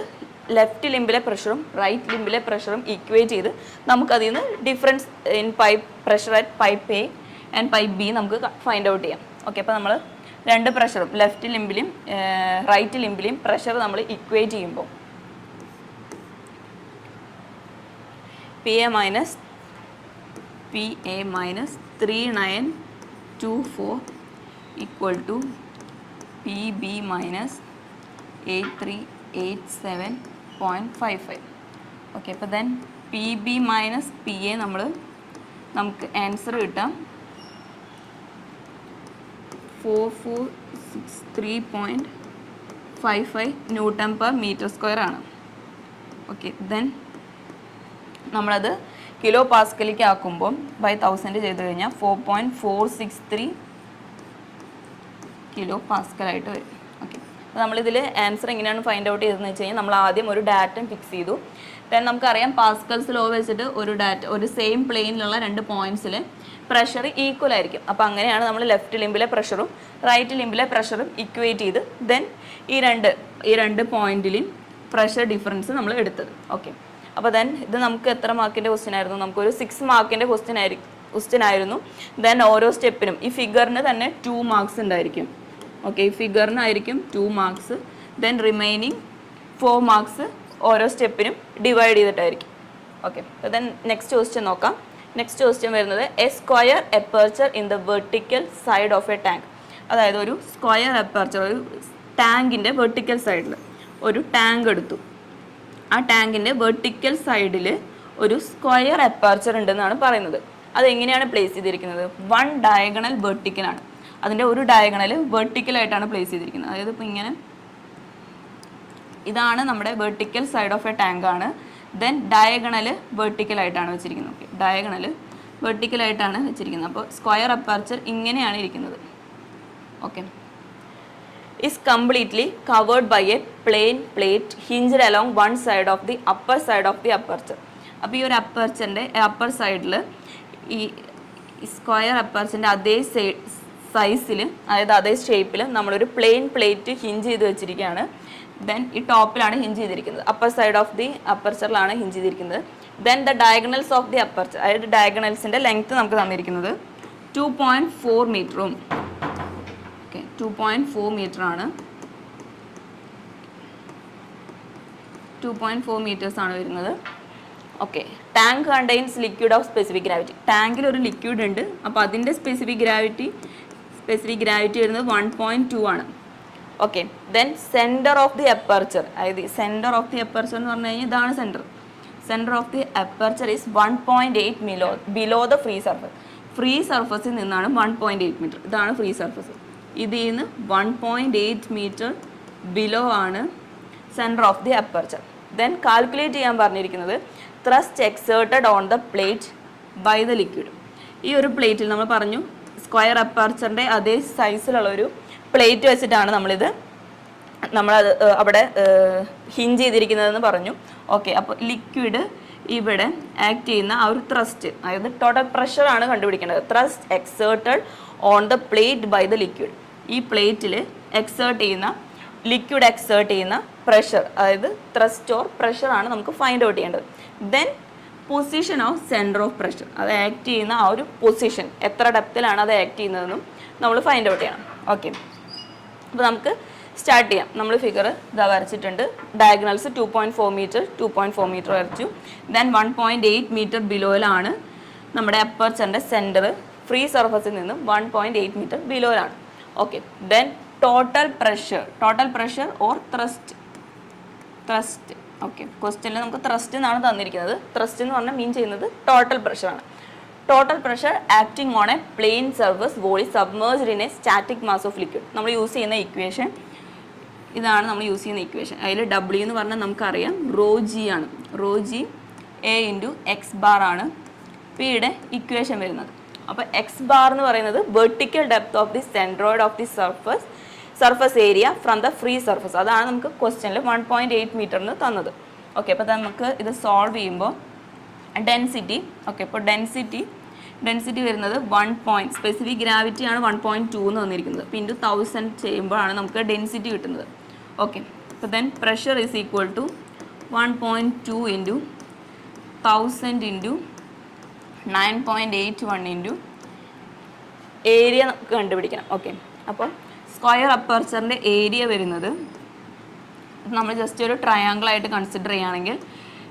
ലെഫ്റ്റ് ലിംബിലെ പ്രഷറും റൈറ്റ് ലിംബിലെ പ്രഷറും ഈക്വേറ്റ് ചെയ്ത് നമുക്കതിൽ നിന്ന് difference in pipe pressure at pipe A and pipe B നമുക്ക് ഫൈൻഡ് ഔട്ട് ചെയ്യാം. ഓക്കെ, അപ്പോൾ നമ്മൾ രണ്ട് പ്രഷറും ലെഫ്റ്റ് ലിംബിലും റൈറ്റ് ലിംബിലും പ്രഷർ നമ്മൾ ഇക്വേറ്റ് ചെയ്യുമ്പോൾ P A minus 3924 equal to P B minus 8387.55. Okay, അപ്പോൾ then P B minus P A നമുക്ക് ആൻസർ കിട്ടാം 4463.55 ന്യൂട്ടൺ പെർ മീറ്റർ സ്ക്വയർ ആണ്. ഓക്കെ, ദെൻ നമ്മളത് കിലോ പാസ്കലിലേക്ക് ആക്കുമ്പോൾ ബൈ 1000 ചെയ്ത് കഴിഞ്ഞാൽ 4.463 കിലോ പാസ്കലായിട്ട് വരും. ഓക്കെ, അപ്പോൾ നമ്മളിതിൽ ആൻസർ എങ്ങനെയാണ് ഫൈൻഡ് ഔട്ട് ചെയ്തതെന്ന് വെച്ച് കഴിഞ്ഞാൽ നമ്മൾ ആദ്യം ഒരു ഡാറ്റം ഫിക്സ് ചെയ്തു. ദെൻ നമുക്കറിയാം പാസ്കൽസ് ലോ വെച്ചിട്ട് ഒരു സെയിം പ്ലെയിനിലുള്ള രണ്ട് പോയിന്റ്സിൽ പ്രഷർ ഈക്വൽ ആയിരിക്കും. അപ്പോൾ അങ്ങനെയാണ് നമ്മൾ ലെഫ്റ്റ് ലിംബിലെ പ്രഷറും റൈറ്റ് ലിംബിലെ പ്രഷറും ഇക്വേറ്റ് ചെയ്ത് ദെൻ ഈ രണ്ട് പോയിന്റിലും പ്രഷർ ഡിഫറൻസ് നമ്മൾ എടുത്തത്. ഓക്കെ, അപ്പോൾ ദെൻ ഇത് നമുക്ക് എത്ര മാർക്കിൻ്റെ ക്വസ്റ്റ്യൻ ആയിരുന്നു? നമുക്കൊരു 6 മാർക്കിൻ്റെ ക്വസ്റ്റ്യൻ ആയിരുന്നു. ദെൻ ഓരോ സ്റ്റെപ്പിനും ഈ ഫിഗറിന് തന്നെ 2 മാർക്സ് ഉണ്ടായിരിക്കും. ഓക്കെ, ഈ ഫിഗറിനായിരിക്കും 2 മാർക്സ്. ദെൻ റിമൈനിങ് 4 മാർക്സ് ഓരോ സ്റ്റെപ്പിനും ഡിവൈഡ് ചെയ്തിട്ടായിരിക്കും. ഓക്കെ, ദെൻ നെക്സ്റ്റ് ക്വസ്റ്റ്യൻ നോക്കാം. നെക്സ്റ്റ് ക്വസ്റ്റ്യൻ വരുന്നത് a square aperture in the vertical side of a tank. അതായത് ഒരു സ്ക്വയർ എപ്പർച്ചർ, ഒരു ടാങ്കിൻ്റെ വെർട്ടിക്കൽ സൈഡിൽ ഒരു ടാങ്ക് എടുത്തു. ആ ടാങ്കിൻ്റെ വെർട്ടിക്കൽ സൈഡിൽ ഒരു സ്ക്വയർ എപ്പർച്ചർ ഉണ്ടെന്നാണ് പറയുന്നത്. അതെങ്ങനെയാണ് പ്ലേസ് ചെയ്തിരിക്കുന്നത്? 1 ഡയഗണൽ വെർട്ടിക്കലാണ്. അതിൻ്റെ ഒരു ഡയഗണൽ വെർട്ടിക്കലായിട്ടാണ് പ്ലേസ് ചെയ്തിരിക്കുന്നത്. അതായത് ഇപ്പോൾ ഇങ്ങനെ ഇതാണ് നമ്മുടെ vertical side of a tank ആണ്. ദെൻ ഡയഗണൽ വെർട്ടിക്കലായിട്ടാണ് വെച്ചിരിക്കുന്നത്. ഓക്കെ, ഡയഗണൽ വെർട്ടിക്കലായിട്ടാണ് വെച്ചിരിക്കുന്നത്. അപ്പോൾ സ്ക്വയർ അപ്പർച്ചർ ഇങ്ങനെയാണ് ഇരിക്കുന്നത്. Okay, is completely covered by a plain plate hinged along one side of the upper side of the aperture. അപ്പോൾ ഈ ഒരു അപ്പർച്ചറിൻ്റെ അപ്പർ സൈഡിൽ ഈ സ്ക്വയർ അപ്പർച്ചറിൻ്റെ അതേ സൈസിൽ, അതായത് അതേ ഷേപ്പിൽ നമ്മളൊരു പ്ലെയിൻ പ്ലേറ്റ് ഹിഞ്ച് ചെയ്ത് വെച്ചിരിക്കുകയാണ്. ദെൻ ഈ ടോപ്പിലാണ് ഹിഞ്ച് ചെയ്തിരിക്കുന്നത്, അപ്പർ സൈഡ് ഓഫ് ദി അപ്പർച്ചറിലാണ് ഹിഞ്ച് ചെയ്തിരിക്കുന്നത്. Then the diagonals of the aperture, അതായത് ഡയഗണൽസിൻ്റെ ലെങ്ത്ത് നമുക്ക് തന്നിരിക്കുന്നത് 2.4 മീറ്ററും. ഓക്കെ, 2.4 മീറ്റർ ആണ്. 2.4 മീറ്റേഴ്സ് ആണ് വരുന്നത്. Okay, tank contains liquid of specific gravity. ടാങ്കിൽ ഒരു ലിക്വിഡ് ഉണ്ട്, അപ്പോൾ അതിൻ്റെ സ്പെസിഫിക് ഗ്രാവിറ്റി വരുന്നത് 1.2 ആണ്. Okay, then centre of the aperture, അതായത് സെൻറ്റർ ഓഫ് ദി അപ്പർച്ചർ എന്ന് പറഞ്ഞു കഴിഞ്ഞാൽ ഇതാണ് centre of the aperture is 1.8 below the free surface. Free സർഫസിൽ നിന്നാണ് 1.8 മീറ്റർ. ഇതാണ് ഫ്രീ സർഫസ്. ഇതിൽ നിന്ന് 1.8 മീറ്റർ ബിലോ ആണ് centre of the aperture. Then calculate ചെയ്യാൻ പറഞ്ഞിരിക്കുന്നത് thrust exerted on the plate by the liquid. ഈ ഒരു പ്ലേറ്റിൽ നമ്മൾ പറഞ്ഞു സ്ക്വയർ അപ്പർച്ചറിൻ്റെ അതേ സൈസിലുള്ളൊരു പ്ലേറ്റ് വെച്ചിട്ടാണ് നമ്മളത് അവിടെ ഹിഞ്ച് ചെയ്തിരിക്കുന്നതെന്ന് പറഞ്ഞു. ഓക്കെ, അപ്പോൾ ലിക്വിഡ് ഇവിടെ ആക്ട് ചെയ്യുന്ന ആ ഒരു ത്രസ്റ്റ്, അതായത് ടോട്ടൽ പ്രഷറാണ് കണ്ടുപിടിക്കേണ്ടത്. Thrust exerted on the plate by the liquid. ഈ പ്ലേറ്റിൽ എക്സേർട്ട് ചെയ്യുന്ന ലിക്വിഡ് എക്സേർട്ട് ചെയ്യുന്ന പ്രഷർ, അതായത് ത്രസ്റ്റ് ഓർ പ്രഷർ ആണ് നമുക്ക് ഫൈൻഡ് ഔട്ട് ചെയ്യേണ്ടത്. Then position of centre of pressure, അത് ആക്ട് ചെയ്യുന്ന ആ ഒരു പൊസിഷൻ, എത്ര ഡെപ്തിലാണ് അത് ആക്ട് ചെയ്യുന്നതെന്നും നമ്മൾ ഫൈൻഡ് ഔട്ട് ചെയ്യണം. ഓക്കെ, അപ്പോൾ നമുക്ക് സ്റ്റാർട്ട് ചെയ്യാം. നമ്മൾ ഫിഗർ ഇതാ വരച്ചിട്ടുണ്ട്. ഡയഗണൽസ് 2.4 മീറ്റർ 2.4 മീറ്റർ വരച്ചു. ദെൻ 1.8 മീറ്റർ ബിലോയിലാണ് നമ്മുടെ അപ്പർച്ചറിൻ്റെ സെൻറ്റർ. ഫ്രീ സർഫസിൽ നിന്നും 1.8 മീറ്റർ ബിലോയിലാണ്. Okay, then total pressure or thrust. Okay, ക്വസ്റ്റ്യനിൽ നമുക്ക് ത്രസ്റ്റ് എന്നാണ് തന്നിരിക്കുന്നത്. ത്രസ്റ്റ് എന്ന് പറഞ്ഞാൽ മീൻ ചെയ്യുന്നത് ടോട്ടൽ പ്രഷറാണ്. Total pressure acting on a plane surface wholly submerged in a static mass of liquid. നമ്മൾ യൂസ് ചെയ്യുന്ന ഇക്വേഷൻ ഇതാണ്. നമ്മൾ യൂസ് ചെയ്യുന്ന ഇക്വേഷൻ അതിൽ W എന്ന് പറഞ്ഞാൽ നമുക്കറിയാം ρg ആണ്. ρg A into X bar ആണ് പിയുടെ ഇക്വേഷൻ വരുന്നത്. അപ്പോൾ എക്സ് ബാർ എന്ന് പറയുന്നത് vertical depth of the centroid of the surface area from the free surface. അതാണ് നമുക്ക് ക്വസ്റ്റ്യനിൽ 1.8 മീറ്ററിന് തന്നത്. ഓക്കെ, അപ്പോൾ നമുക്ക് ഇത് സോൾവ് ചെയ്യുമ്പോൾ ഡെൻസിറ്റി, ഓക്കെ, ഇപ്പോൾ ഡെൻസിറ്റി വരുന്നത് 1. സ്പെസിഫിക് ഗ്രാവിറ്റി ആണ് 1.2 എന്ന് വന്നിരിക്കുന്നത്. അപ്പോൾ ഇൻറ്റു 1000 ചെയ്യുമ്പോഴാണ് നമുക്ക് ഡെൻസിറ്റി കിട്ടുന്നത്. ഓക്കെ, അപ്പോൾ then pressure is equal to 1.2 into 1000 into 9.81 into area നമുക്ക് കണ്ടുപിടിക്കണം. ഓക്കെ, അപ്പോൾ സ്ക്വയർ അപ്പർച്ചറിൻ്റെ ഏരിയ വരുന്നത് നമ്മൾ ജസ്റ്റ് ഒരു ട്രയാങ്കിൾ ആയിട്ട് കൺസിഡർ ചെയ്യുകയാണെങ്കിൽ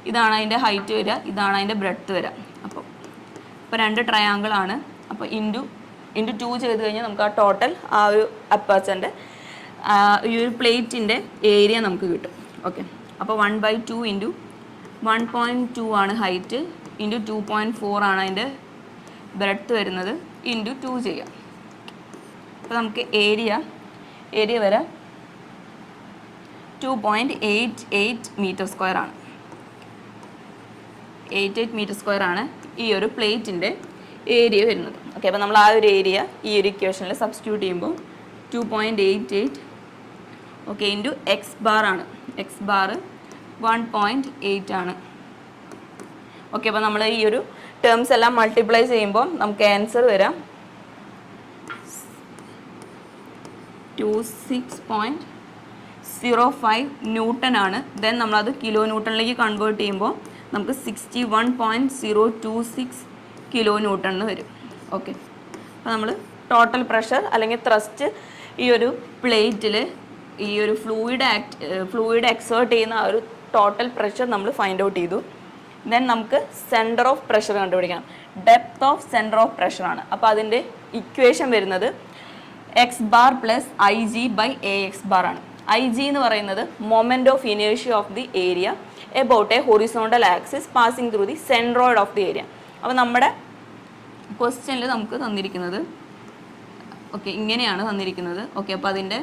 ഇതാണ് അതിൻ്റെ ഹൈറ്റ് വരിക, ഇതാണ് അതിൻ്റെ ബ്രെഡ്ത്ത് വരിക. അപ്പോൾ 2 ട്രയാങ്കിൾ ആണ്. അപ്പോൾ ഇൻറ്റു 2 ചെയ്ത് കഴിഞ്ഞാൽ നമുക്ക് ആ ടോട്ടൽ ആ ഒരു അപ്പർച്ചറിൻ്റെ ഈ ഒരു പ്ലേറ്റിൻ്റെ ഏരിയ നമുക്ക് കിട്ടും. ഓക്കെ, അപ്പോൾ 1/2 ഇൻറ്റു 1.2 ആണ് ഹൈറ്റ്, ഇൻറ്റു 2.4 ആണ് അതിൻ്റെ ബ്രെഡ്ത്ത് വരുന്നത്, ഇൻറ്റു 2 ചെയ്യാം. അപ്പോൾ നമുക്ക് ഏരിയ വരെ 2.88 മീറ്റർ സ്ക്വയർ ആണ്. 88 മീറ്റർ സ്ക്വയർ ആണ് ഈ ഒരു പ്ലേറ്റിൻ്റെ ഏരിയ വരുന്നത്. ഓക്കെ, അപ്പോൾ നമ്മൾ ആ ഒരു ഏരിയ ഈ ഒരു ഇക്വേഷനിൽ സബ്സ്റ്റിറ്റ്യൂട്ട് ചെയ്യുമ്പോൾ 2.88 ഓക്കെ ഇൻറ്റു എക്സ് ബാർ ആണ്. എക്സ് ബാർ 1.8 ആണ്. ഓക്കെ, അപ്പോൾ നമ്മൾ ഈ ഒരു ടേംസ് എല്ലാം മൾട്ടിപ്ലൈ ചെയ്യുമ്പോൾ നമുക്ക് ആൻസർ വരാം 26.05 ന്യൂട്ടൺ ആണ്. ദെൻ നമ്മളത് കിലോ ന്യൂട്ടണിലേക്ക് കൺവേർട്ട് ചെയ്യുമ്പോൾ നമുക്ക് 61.026 കിലോ ന്യൂട്ടൺ എന്ന് വരും. ഓക്കെ, അപ്പോൾ നമ്മൾ ടോട്ടൽ പ്രഷർ അല്ലെങ്കിൽ ത്രസ്റ്റ് ഈ ഒരു പ്ലേറ്റിൽ ഈ ഒരു ഫ്ലൂയിഡ് എക്സേർട്ട് ചെയ്യുന്ന ആ ഒരു ടോട്ടൽ പ്രഷർ നമ്മൾ ഫൈൻഡ് ഔട്ട് ചെയ്തു. ദെൻ നമുക്ക് സെൻറ്റർ ഓഫ് പ്രഷർ കണ്ടുപിടിക്കണം. ഡെപ്ത് ഓഫ് സെൻറ്റർ ഓഫ് പ്രഷറാണ്. അപ്പോൾ അതിൻ്റെ ഇക്വേഷൻ വരുന്നത് X bar plus IG by AX bar ആണ്. IG എന്ന് പറയുന്നത് moment of inertia of the area about a horizontal axis passing through the centroid of the area. അപ്പോൾ നമ്മുടെ ക്വസ്റ്റ്യനിൽ നമുക്ക് തന്നിരിക്കുന്നത് ഓക്കെ ഇങ്ങനെയാണ് തന്നിരിക്കുന്നത്. ഓക്കെ, അപ്പോൾ അതിൻ്റെ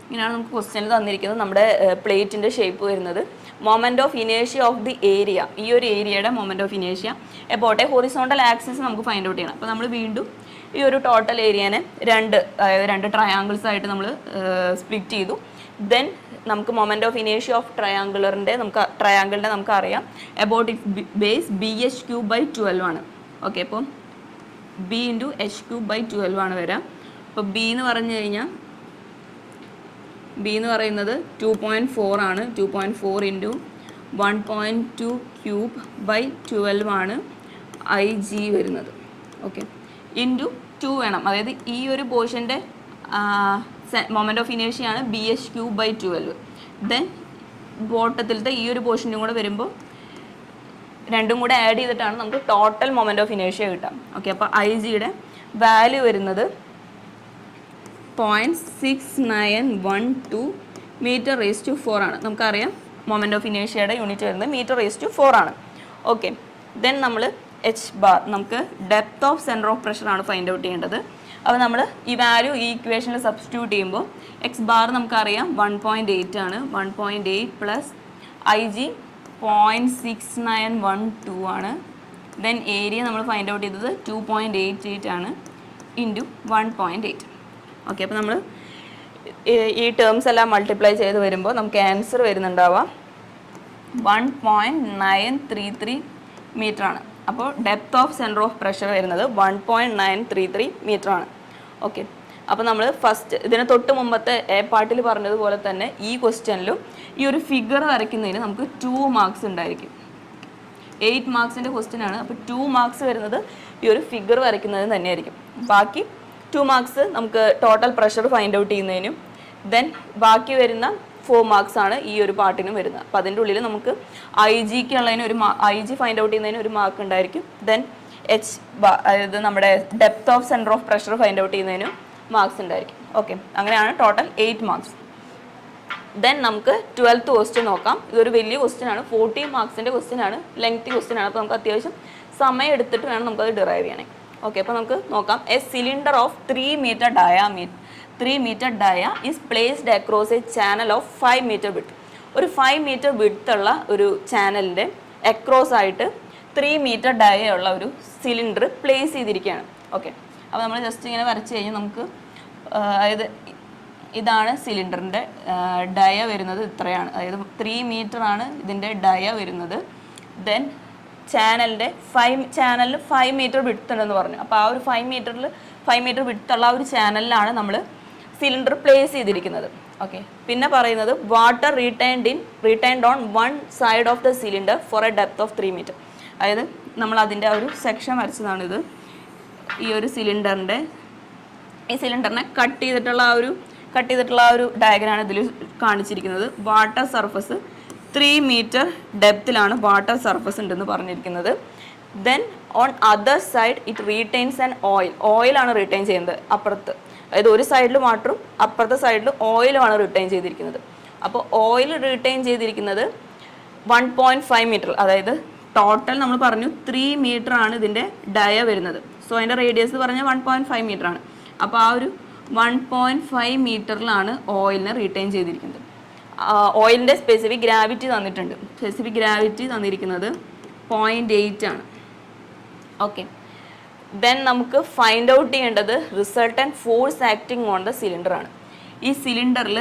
ഇങ്ങനെയാണ് നമുക്ക് ക്വസ്റ്റ്യനിൽ തന്നിരിക്കുന്നത്. നമ്മുടെ പ്ലേറ്റിൻ്റെ ഷേപ്പ് വരുന്നത് moment of inertia of the area, ഈ ഒരു ഏരിയയുടെ moment of inertia about a horizontal axis നമുക്ക് ഫൈൻഡ് ഔട്ട് ചെയ്യണം. അപ്പോൾ നമ്മൾ വീണ്ടും ഈ ഒരു ടോട്ടൽ ഏരിയനെ രണ്ട് ട്രയാങ്കിൾസ് ആയിട്ട് നമ്മൾ സ്പ്ലിറ്റ് ചെയ്തു. ദെൻ നമുക്ക് മൊമെൻറ്റ് ഓഫ് ഇനേർഷ്യ ഓഫ് ട്രയാങ്കിളിൻ്റെ നമുക്ക് അറിയാം എബൌട്ട് ഇറ്റ്സ് ബേസ് BH3/12 ആണ്. ഓക്കെ, അപ്പോൾ B ഇൻറ്റു H3/12 ആണ് വരിക. അപ്പോൾ B എന്ന് പറഞ്ഞു കഴിഞ്ഞാൽ B എന്ന് പറയുന്നത് 2.4 ആണ്. 2.4 ഇൻറ്റു 1.2 ക്യൂബ് ബൈ 12 ആണ് IG വരുന്നത്. ഓക്കെ, ഇൻറ്റു 2 വേണം. അതായത് ഈ ഒരു പോർഷൻ്റെ മൊമെൻറ്റ് ഓഫ് ഇനേർഷ്യ ആണ് BH3/12. ദെൻ ബോട്ടത്തിലത്തെ ഈ ഒരു പോർഷനും കൂടെ വരുമ്പോൾ രണ്ടും കൂടെ ആഡ് ചെയ്തിട്ടാണ് നമുക്ക് ടോട്ടൽ മൊമെൻറ്റ് ഓഫ് ഇനേർഷ്യ കിട്ടാം. ഓക്കെ, അപ്പോൾ IG-യുടെ വാല്യൂ വരുന്നത് 0.6912 മീറ്റർ റേസ് ടു 4 ആണ്. നമുക്കറിയാം മൊമെൻറ്റ് ഓഫ് ഇനേർഷ്യയുടെ യൂണിറ്റ് വരുന്നത് മീറ്റർ റേസ് ടു 4 ആണ്. ഓക്കെ, ദെൻ നമ്മൾ എച്ച് ബാർ നമുക്ക് depth of centre of pressure ആണ് ഫൈൻഡ് ഔട്ട് ചെയ്യേണ്ടത്. അപ്പോൾ നമ്മൾ ഈ വാല്യൂ ഈ ഇക്വേഷനിൽ സബ്സ്റ്റിറ്റ്യൂട്ട് ചെയ്യുമ്പോൾ എക്സ് ബാർ നമുക്കറിയാം 1.8 ആണ്. 1.8 പ്ലസ് IG 0.6912 ആണ്. ദെൻ ഏരിയ നമ്മൾ ഫൈൻഡ് ഔട്ട് ചെയ്തത് 2.88 ആണ് ഇൻറ്റു 1.8. ഓക്കെ, അപ്പോൾ നമ്മൾ ഈ ടേംസ് എല്ലാം മൾട്ടിപ്ലൈ ചെയ്ത് വരുമ്പോൾ നമുക്ക് ആൻസർ വരുന്നുണ്ടാവാം 1.933 മീറ്റർ ആണ്. അപ്പോൾ depth of centre of pressure വരുന്നത് 1.933 മീറ്റർ ആണ്. ഓക്കെ, അപ്പോൾ നമ്മൾ ഫസ്റ്റ് ഇതിന് തൊട്ട് മുമ്പത്തെ എ പാർട്ടിൽ പറഞ്ഞതുപോലെ തന്നെ ഈ ക്വസ്റ്റ്യനിലും ഈ ഒരു ഫിഗർ വരയ്ക്കുന്നതിന് നമുക്ക് 2 മാർക്സ് ഉണ്ടായിരിക്കും. 8 മാർക്സിൻ്റെ ക്വസ്റ്റ്യൻ ആണ്. അപ്പോൾ 2 മാർക്സ് വരുന്നത് ഈ ഒരു ഫിഗർ വരയ്ക്കുന്നതിന് തന്നെയായിരിക്കും. ബാക്കി 2 മാർക്സ് നമുക്ക് ടോട്ടൽ പ്രഷർ ഫൈൻഡ് ഔട്ട് ചെയ്യുന്നതിനും ദെൻ ബാക്കി വരുന്ന 4 മാർക്സ് ആണ് ഈ ഒരു പാർട്ടിനും വരുന്നത്. അപ്പോൾ അതിൻ്റെ ഉള്ളിൽ നമുക്ക് IG ഉള്ളതിന് ഒരു IG ഫൈൻഡ് ഔട്ട് ചെയ്യുന്നതിന് ഒരു മാർക്ക് ഉണ്ടായിരിക്കും. ദെൻ അതായത് നമ്മുടെ depth of centre of pressure find out ചെയ്യുന്നതിനും മാർക്സ് ഉണ്ടായിരിക്കും. ഓക്കെ, അങ്ങനെയാണ് ടോട്ടൽ 8 മാർക്സ്. ദെൻ നമുക്ക് 12th ക്വസ്റ്റ്യൻ നോക്കാം. ഇതൊരു വലിയ ക്വസ്റ്റ്യൻ ആണ്, 40 മാർക്സിൻ്റെ ക്വസ്റ്റ്യൻ ആണ്, ലെങ്തി ക്വസ്റ്റ്യൻ ആണ്. അപ്പോൾ നമുക്ക് അത്യാവശ്യം സമയം എടുത്തിട്ട് വേണം നമുക്കത് ഡിറൈവ് ചെയ്യണേ. ഓക്കെ, അപ്പോൾ നമുക്ക് നോക്കാം. A cylinder of 3 meter dia is placed across a channel of 5 meter width. ഒരു 5 meter വിഡ്ത്തുള്ള ഒരു ചാനലിൻ്റെ അക്രോസ് ആയിട്ട് 3 meter ഡയ ഉള്ള ഒരു സിലിണ്ടർ പ്ലേസ് ചെയ്തിരിക്കുകയാണ്. ഓക്കെ, അപ്പോൾ നമ്മൾ ജസ്റ്റ് ഇങ്ങനെ വരച്ച് കഴിഞ്ഞാൽ നമുക്ക് അതായത് ഇതാണ് സിലിണ്ടറിൻ്റെ ഡയ വരുന്നത്, ഇത്രയാണ്. അതായത് 3 meter ആണ് ഇതിൻ്റെ ഡയ വരുന്നത്. ദെൻ ചാനലിന് 5 meter വിഡ്ത്ത് ഉണ്ടെന്ന് പറഞ്ഞു. അപ്പോൾ ആ ഒരു 5 meter വിഡ്ത്തുള്ള ആ ഒരു ചാനലിലാണ് നമ്മൾ സിലിണ്ടർ പ്ലേസ് ചെയ്തിരിക്കുന്നത്. ഓക്കെ, പിന്നെ പറയുന്നത് water retained on 1 side of the cylinder for a depth of 3 meter. അതായത് നമ്മൾ അതിൻ്റെ ആ ഒരു സെക്ഷൻ വരച്ചതാണിത്. ഈ ഒരു സിലിണ്ടറിനെ കട്ട് ചെയ്തിട്ടുള്ള ആ ഒരു ഡയഗ്രാമാണ് ഇതിൽ കാണിച്ചിരിക്കുന്നത്. വാട്ടർ സർഫസ് 3 meter ഡെപ്തിലാണ് വാട്ടർ സർഫസ് ഉണ്ടെന്ന് പറഞ്ഞിരിക്കുന്നത്. Then on other side it retains an ഓയിലാണ് റീറ്റെയിൻ ചെയ്യുന്നത് അപ്പുറത്ത്. അതായത് ഒരു സൈഡിൽ വാട്ടറും അപ്പുറത്തെ സൈഡിൽ ഓയിലുമാണ് റീറ്റെയിൻ ചെയ്തിരിക്കുന്നത്. അപ്പോൾ ഓയിൽ റീറ്റെയിൻ ചെയ്തിരിക്കുന്നത് 1.5 meter. അതായത് ടോട്ടൽ നമ്മൾ പറഞ്ഞു 3 meter ആണ് ഇതിൻ്റെ ഡയ വരുന്നത്. സോ അതിൻ്റെ റേഡിയസ് പറഞ്ഞാൽ 1.5 meter ആണ്. അപ്പോൾ ആ ഒരു 1.5 meterലാണ് ഓയിലിനെ റീറ്റെയിൻ ചെയ്തിരിക്കുന്നത്. ഓയിലിൻ്റെ സ്പെസിഫിക് ഗ്രാവിറ്റി തന്നിട്ടുണ്ട്. സ്പെസിഫിക് ഗ്രാവിറ്റി തന്നിരിക്കുന്നത് 0.8 ആണ്. ഓക്കെ, ദെൻ നമുക്ക് ഫൈൻഡ് ഔട്ട് ചെയ്യേണ്ടത് resultant force acting on the cylinder ആണ്. ഈ സിലിണ്ടറിൽ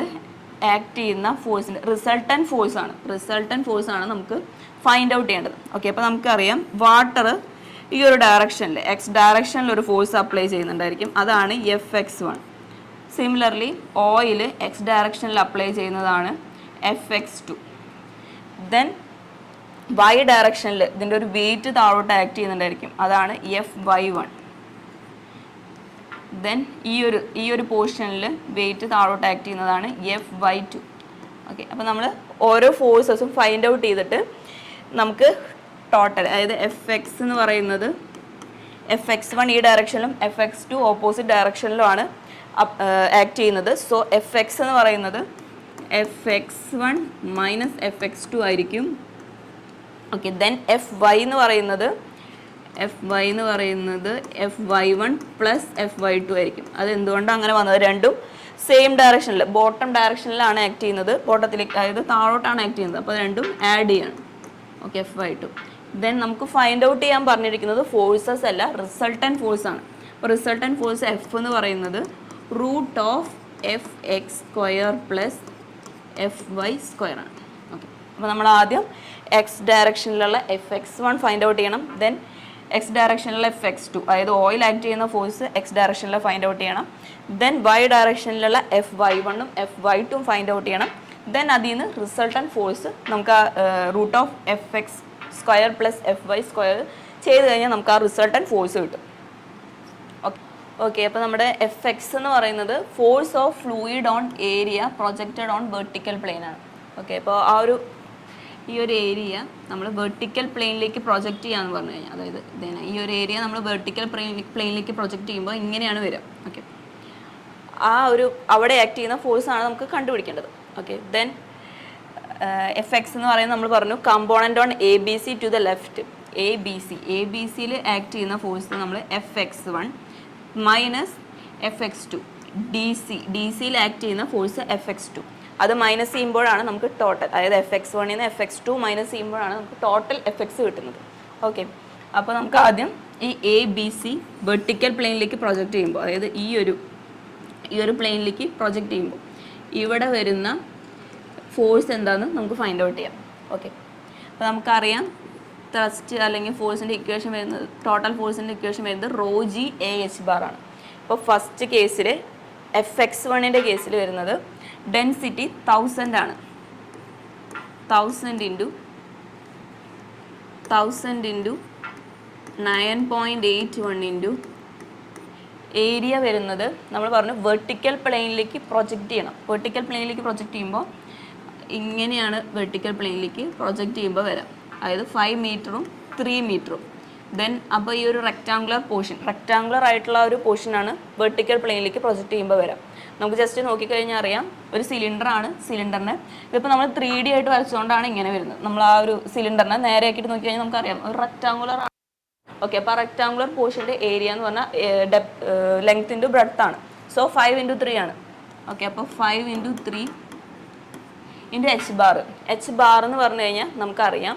ആക്ട് ചെയ്യുന്ന ഫോഴ്സിൻ്റെ റിസൾട്ടൻറ്റ് ഫോഴ്സ് ആണ് നമുക്ക് ഫൈൻഡ് ഔട്ട് ചെയ്യേണ്ടത്. ഓക്കെ, അപ്പോൾ നമുക്കറിയാം വാട്ടർ ഈ ഒരു ഡയറക്ഷനിൽ X ഡയറക്ഷനിൽ ഒരു ഫോഴ്സ് അപ്ലൈ ചെയ്യുന്നുണ്ടായിരിക്കും, അതാണ് Fx1. സിമിലർലി ഓയിൽ X ഡയറക്ഷനിൽ അപ്ലൈ ചെയ്യുന്നതാണ് Fx2. ദെൻ Y ഡയറക്ഷനിൽ ഇതിൻ്റെ ഒരു വെയിറ്റ് താഴോട്ട് ആക്ട് ചെയ്യുന്നുണ്ടായിരിക്കും, അതാണ് Fy1. ദെൻ ഈ ഒരു പോർഷനിൽ വെയിറ്റ് താഴോട്ട് ആക്ട് ചെയ്യുന്നതാണ് Fy2. ഓക്കെ, അപ്പോൾ നമ്മൾ ഓരോ ഫോഴ്സസും ഫൈൻഡ് ഔട്ട് ചെയ്തിട്ട് നമുക്ക് ടോട്ടൽ അതായത് Fx എന്ന് പറയുന്നത് Fx1 ഈ ഡയറക്ഷനിലും Fx2 ഓപ്പോസിറ്റ് ഡയറക്ഷനിലുമാണ് ആക്ട് ചെയ്യുന്നത്. സോ Fx എന്ന് പറയുന്നത് Fx1 മൈനസ് Fx2 ആയിരിക്കും. ഓക്കെ, ദെൻ Fy എന്ന് പറയുന്നത് Fy1 പ്ലസ് Fy2 ആയിരിക്കും. അത് എന്തുകൊണ്ടാണ് അങ്ങനെ വന്നത്? രണ്ടും സെയിം ഡയറക്ഷനിൽ ബോട്ടം ഡയറക്ഷനിലാണ് ആക്ട് ചെയ്യുന്നത്, ബോട്ടത്തിലേക്ക് അതായത് താഴോട്ടാണ് ആക്ട് ചെയ്യുന്നത്. അപ്പോൾ രണ്ടും ആഡ് ചെയ്യാണ്. Okay, Fy2. ദെൻ നമുക്ക് ഫൈൻഡ് ഔട്ട് ചെയ്യാൻ പറഞ്ഞിരിക്കുന്നത് ഫോഴ്സസ് അല്ല, റിസൾട്ടൻറ്റ് ഫോഴ്സ് ആണ്. അപ്പോൾ റിസൾട്ടൻറ്റ് ഫോഴ്സ് F എന്ന് പറയുന്നത് √Fx² പ്ലസ് Fy² ആണ്. ഓക്കെ, അപ്പോൾ നമ്മൾ ആദ്യം X ഡയറക്ഷനിലുള്ള Fx1 ഫൈൻഡ് ഔട്ട് ചെയ്യണം. ദെൻ X ഡയറക്ഷനിലുള്ള Fx2 അതായത് ഓയിൽ ആക്ട് ചെയ്യുന്ന ഫോഴ്സ് X ഡയറക്ഷനിൽ ഫൈൻഡ് ഔട്ട് ചെയ്യണം. ദെൻ Y ഡയറക്ഷനിലുള്ള Fy1ഉം Fy2ഉം ഫൈൻഡ് ഔട്ട് ചെയ്യണം. ദെൻ അതിൽ നിന്ന് റിസൾട്ടൻറ്റ് ഫോഴ്സ് നമുക്ക് Fx² പ്ലസ് Fy² ചെയ്ത് കഴിഞ്ഞാൽ നമുക്ക് ആ റിസൾട്ടൻറ്റ് ഫോഴ്സ് കിട്ടും. ഓക്കെ, അപ്പോൾ നമ്മുടെ Fx എന്ന് പറയുന്നത് force of fluid on area projected on vertical plane ആണ്. ഓക്കെ, അപ്പോൾ ഈ ഒരു ഏരിയ നമ്മൾ വെർട്ടിക്കൽ പ്ലെയിനിലേക്ക് പ്രൊജക്റ്റ് ചെയ്യാമെന്ന് പറഞ്ഞു കഴിഞ്ഞാൽ, അതായത് ഈ ഒരു ഏരിയ നമ്മൾ വെർട്ടിക്കൽ പ്ലെയിനിലേക്ക് പ്രൊജക്റ്റ് ചെയ്യുമ്പോൾ ഇങ്ങനെയാണ് വരിക. ഓക്കെ, ആ ഒരു അവിടെ ആക്ട് ചെയ്യുന്ന ഫോഴ്സാണ് നമുക്ക് കണ്ടുപിടിക്കേണ്ടത്. ഓക്കെ, ദെൻ Fx എന്ന് പറയുന്നത് നമ്മൾ പറഞ്ഞു component on ABC to the left. ABCയിൽ ആക്ട് ചെയ്യുന്ന ഫോഴ്സ് നമ്മൾ Fx1 മൈനസ് Fx2. DCയിൽ ആക്ട് ചെയ്യുന്ന ഫോഴ്സ് Fx2. അത് മൈനസ് ചെയ്യുമ്പോഴാണ് നമുക്ക് ടോട്ടൽ, അതായത് Fx1 നിന്ന് Fx2 മൈനസ് ചെയ്യുമ്പോഴാണ് നമുക്ക് ടോട്ടൽ Fx കിട്ടുന്നത്. ഓക്കെ, അപ്പോൾ നമുക്ക് ആദ്യം ഈ ABC വെർട്ടിക്കൽ പ്ലെയിനിലേക്ക് പ്രൊജക്റ്റ് ചെയ്യുമ്പോൾ, അതായത് ഈ ഒരു പ്ലെയിനിലേക്ക് പ്രൊജക്റ്റ് ചെയ്യുമ്പോൾ ഇവിടെ വരുന്ന ഫോഴ്സ് എന്താണെന്ന് നമുക്ക് ഫൈൻഡ് ഔട്ട് ചെയ്യാം. ഓക്കെ, അപ്പോൾ നമുക്കറിയാം ത്രസ്റ്റ് അല്ലെങ്കിൽ ഫോഴ്സിൻ്റെ ഇക്വേഷൻ വരുന്നത്, ടോട്ടൽ ഫോഴ്സിൻ്റെ ഇക്വേഷൻ വരുന്നത് raw G A H bar ആണ്. അപ്പോൾ ഫസ്റ്റ് കേസിൽ Fx1ൻ്റെ കേസിൽ വരുന്നത് ഡെൻസിറ്റി 1000 ആണ്. 1000 ഇൻറ്റു 9.81 ഇൻറ്റു ഏരിയ വരുന്നത് നമ്മൾ പറഞ്ഞു വെർട്ടിക്കൽ പ്ലെയിനിലേക്ക് പ്രൊജക്റ്റ് ചെയ്യണം. വെർട്ടിക്കൽ പ്ലെയിനിലേക്ക് പ്രൊജക്റ്റ് ചെയ്യുമ്പോൾ ഇങ്ങനെയാണ് വെർട്ടിക്കൽ പ്ലെയിനിലേക്ക് പ്രൊജക്റ്റ് ചെയ്യുമ്പോൾ വരാം. അതായത് 5 മീറ്ററും 3 മീറ്ററും. ദെൻ അപ്പോൾ ഈ ഒരു റെക്റ്റാങ്കുലർ ആയിട്ടുള്ള ഒരു പോർഷനാണ് വെർട്ടിക്കൽ പ്ലെയിനിലേക്ക് പ്രൊജക്റ്റ് ചെയ്യുമ്പോൾ വരാം. നമുക്ക് ജസ്റ്റ് നോക്കിക്കഴിഞ്ഞാൽ അറിയാം, ഒരു സിലിണ്ടറാണ്. സിലിണ്ടറിനെ ഇതിപ്പോൾ നമ്മൾ 3D ആയിട്ട് വരച്ചുകൊണ്ടാണ് ഇങ്ങനെ വരുന്നത്. നമ്മൾ ആ ഒരു സിലിണ്ടറിനെ നേരെ ആക്കിയിട്ട് നോക്കിക്കഴിഞ്ഞാൽ നമുക്കറിയാം ഒരു റെക്റ്റാങ്കുലർ ആണ്. ഓക്കെ, അപ്പോൾ റെക്റ്റാങ്കുലർ പോർഷൻ്റെ ഏരിയ എന്ന് പറഞ്ഞാൽ ലെങ്ത് ഇൻറ്റു ബ്രെഡ്ത്ത് ആണ്. സോ 5 ഇൻറ്റു 3 ആണ്. ഓക്കെ, അപ്പോൾ 5 into 3 into H bar. H bar എന്ന് പറഞ്ഞു കഴിഞ്ഞാൽ നമുക്കറിയാം,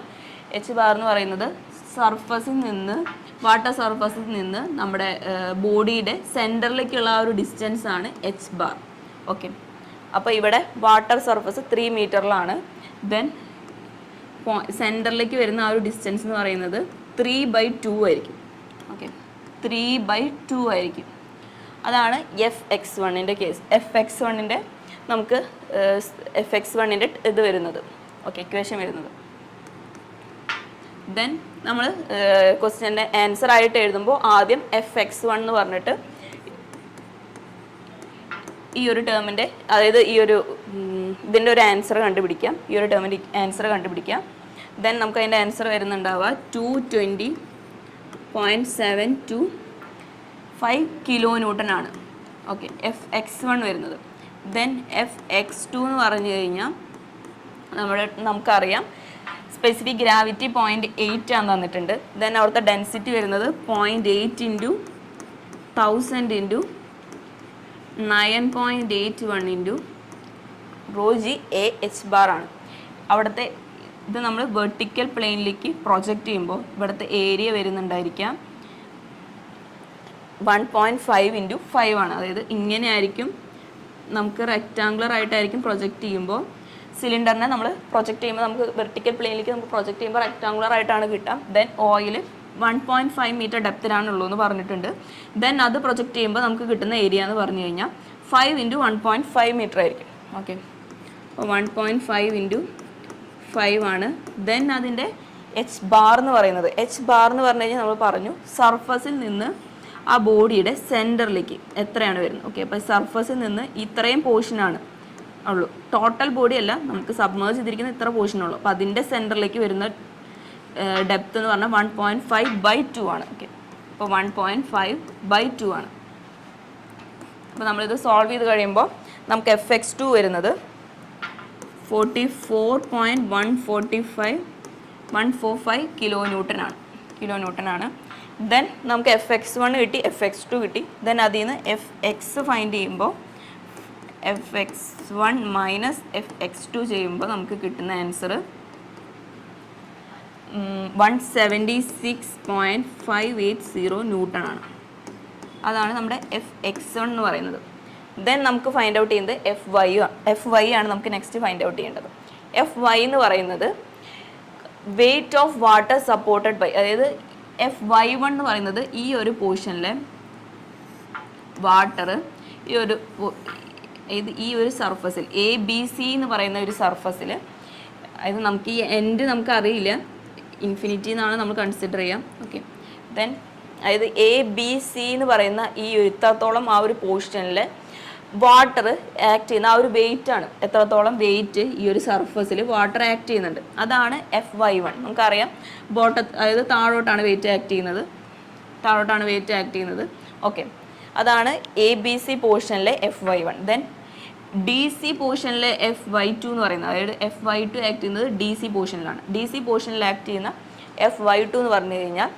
എച്ച് ബാർ എന്ന് പറയുന്നത് വാട്ടർ സർഫസിൽ നിന്ന് നമ്മുടെ ബോഡിയുടെ സെൻറ്ററിലേക്കുള്ള ആ ഒരു ഡിസ്റ്റൻസ് ആണ് എച്ച് ബാർ. ഓക്കെ, അപ്പോൾ ഇവിടെ വാട്ടർ സർഫസ് 3 മീറ്ററിലാണ്. ദെൻ സെൻറ്ററിലേക്ക് വരുന്ന ആ ഒരു ഡിസ്റ്റൻസ് എന്ന് പറയുന്നത് 3/2 ആയിരിക്കും. ഓക്കെ, 3/2 ആയിരിക്കും. അതാണ് Fx1ൻ്റെ കേസ്. Fx1ൻ്റെ നമുക്ക് Fx1ൻ്റെ ഇത് വരുന്നത്, ഓക്കെ, ഇക്വേഷൻ വരുന്നത്. ദെൻ നമ്മൾ ക്വസ്റ്റ്യൻ്റെ ആൻസർ ആയിട്ട് എഴുതുമ്പോൾ ആദ്യം Fx1 എന്ന് പറഞ്ഞിട്ട് ഈ ഒരു ടേമിൻ്റെ, അതായത് ഈ ഒരു ഇതിൻ്റെ ഒരു ആൻസർ കണ്ടുപിടിക്കാം. ഈ ഒരു ടേമിൻ്റെ ആൻസർ കണ്ടുപിടിക്കാം. ദെൻ നമുക്ക് അതിൻ്റെ ആൻസർ വരുന്നുണ്ടാവുക 220.725 കിലോ ന്യൂട്ടൺ ആണ്. ഓക്കെ, Fx1 വരുന്നത്. ദെൻ Fx2 എന്ന് പറഞ്ഞു കഴിഞ്ഞാൽ നമുക്കറിയാം സ്പെസിഫിക് ഗ്രാവിറ്റി 0.8 ആണ് തന്നിട്ടുണ്ട്. ദെൻ അവിടുത്തെ ഡെൻസിറ്റി വരുന്നത് 0.8 into 1000 into 9.81 into raw G A H bar ആണ്. അവിടുത്തെ ഇത് നമ്മൾ വെർട്ടിക്കൽ പ്ലെയിനിലേക്ക് പ്രൊജക്റ്റ് ചെയ്യുമ്പോൾ ഇവിടുത്തെ ഏരിയ വരുന്നുണ്ടായിരിക്കാം 1.5 ഇൻറ്റു 5 ആണ്. അതായത് ഇങ്ങനെ ആയിരിക്കും നമുക്ക് റെക്റ്റാങ്കുലർ ആയിട്ടായിരിക്കും പ്രൊജക്റ്റ് ചെയ്യുമ്പോൾ. സിലിണ്ടറിനെ നമ്മൾ പ്രൊജക്റ്റ് ചെയ്യുമ്പോൾ നമുക്ക് വെർട്ടിക്കൽ പ്ലെയിനിലേക്ക് നമുക്ക് പ്രൊജക്റ്റ് ചെയ്യുമ്പോൾ റെക്റ്റാങ്കുലർ ആയിട്ടാണ് കിട്ടാം. ദെൻ ഓയിൽ 1.5 മീറ്റർ ഡെപ്തിലാണുള്ളൂ എന്ന് പറഞ്ഞിട്ടുണ്ട്. ദെൻ അത് പ്രൊജക്റ്റ് ചെയ്യുമ്പോൾ നമുക്ക് കിട്ടുന്ന ഏരിയ എന്ന് പറഞ്ഞു കഴിഞ്ഞാൽ 5 ഇൻറ്റു 1.5 മീറ്റർ ആയിരിക്കും. ഓക്കെ, അപ്പോൾ 1.5 ഇൻറ്റു 5 ആണ്. ദെൻ അതിൻ്റെ എച്ച് ബാർ എന്ന് പറയുന്നത്, എച്ച് ബാർ എന്ന് പറഞ്ഞു കഴിഞ്ഞാൽ നമ്മൾ പറഞ്ഞു സർഫസിൽ നിന്ന് ആ ബോഡിയുടെ സെൻറ്ററിലേക്ക് എത്രയാണ് വരുന്നത്. ഓക്കെ, അപ്പോൾ സർഫസിൽ നിന്ന് ഇത്രയും പോർഷനാണ് ഉള്ളൂ, ടോട്ടൽ ബോഡി അല്ല, നമുക്ക് സബ്മേർജ് ചെയ്തിരിക്കുന്ന ഇത്ര പോർഷനുള്ളൂ. അപ്പോൾ അതിൻ്റെ സെൻറ്ററിലേക്ക് വരുന്ന ഡെപ്ത് എന്ന് പറഞ്ഞാൽ 1.5/2 ആണ്. ഓക്കെ, അപ്പോൾ 1.5/2 ആണ്. അപ്പോൾ നമ്മളിത് സോൾവ് ചെയ്ത് കഴിയുമ്പോൾ നമുക്ക് Fx2 വരുന്നത് 44.145 കിലോ ന്യൂട്ടൺ ആണ്. ദെൻ നമുക്ക് Fx1 കിട്ടി, Fx2 കിട്ടി. ദെൻ അതിൽ നിന്ന് Fx ഫൈൻഡ് ചെയ്യുമ്പോൾ Fx1 മൈനസ് Fx2 ചെയ്യുമ്പോൾ നമുക്ക് കിട്ടുന്ന ആൻസർ 176.580 ന്യൂട്ടൺ ആണ്. അതാണ് നമ്മുടെ Fx1 എന്ന് പറയുന്നത്. ദെൻ നമുക്ക് ഫൈൻഡ് ഔട്ട് ചെയ്യുന്നത് Fy ആണ് നമുക്ക് നെക്സ്റ്റ് ഫൈൻഡ് ഔട്ട് ചെയ്യേണ്ടത്. Fy എന്ന് പറയുന്നത് weight of water supported by, അതായത് Fy1 എന്ന് പറയുന്നത് ഈ ഒരു പോർഷനിലെ വാട്ടർ ഈ ഒരു സർഫസിൽ ABC എന്ന് പറയുന്ന ഒരു സർഫസിൽ, അതായത് നമുക്ക് ഈ എൻഡ് നമുക്ക് അറിയില്ല, ഇൻഫിനിറ്റി എന്നാണ് നമ്മൾ കൺസിഡർ ചെയ്യാം. ഓക്കെ, ദെൻ അതായത് ABC എന്ന് പറയുന്ന ഈ ഇത്രത്തോളം ആ ഒരു പോർഷനിൽ വാട്ടർ ആക്ട് ചെയ്യുന്ന ആ ഒരു വെയിറ്റ് ആണ്, എത്രത്തോളം വെയിറ്റ് ഈ ഒരു സർഫസിൽ വാട്ടർ ആക്ട് ചെയ്യുന്നുണ്ട്, അതാണ് Fy1. നമുക്കറിയാം അതായത് താഴോട്ടാണ് വെയിറ്റ് ആക്ട് ചെയ്യുന്നത്. ഓക്കെ, അതാണ് ABC പോർഷനിലെ Fy1. Then DC പോർഷനിലെ Fy2 എന്ന് പറയുന്നത്, അതായത് Fy2 ആക്ട് ചെയ്യുന്നത് DC പോർഷനിലാണ്. DC പോർഷനിൽ ആക്ട് ചെയ്യുന്ന Fy2 എന്ന് പറഞ്ഞു കഴിഞ്ഞാൽ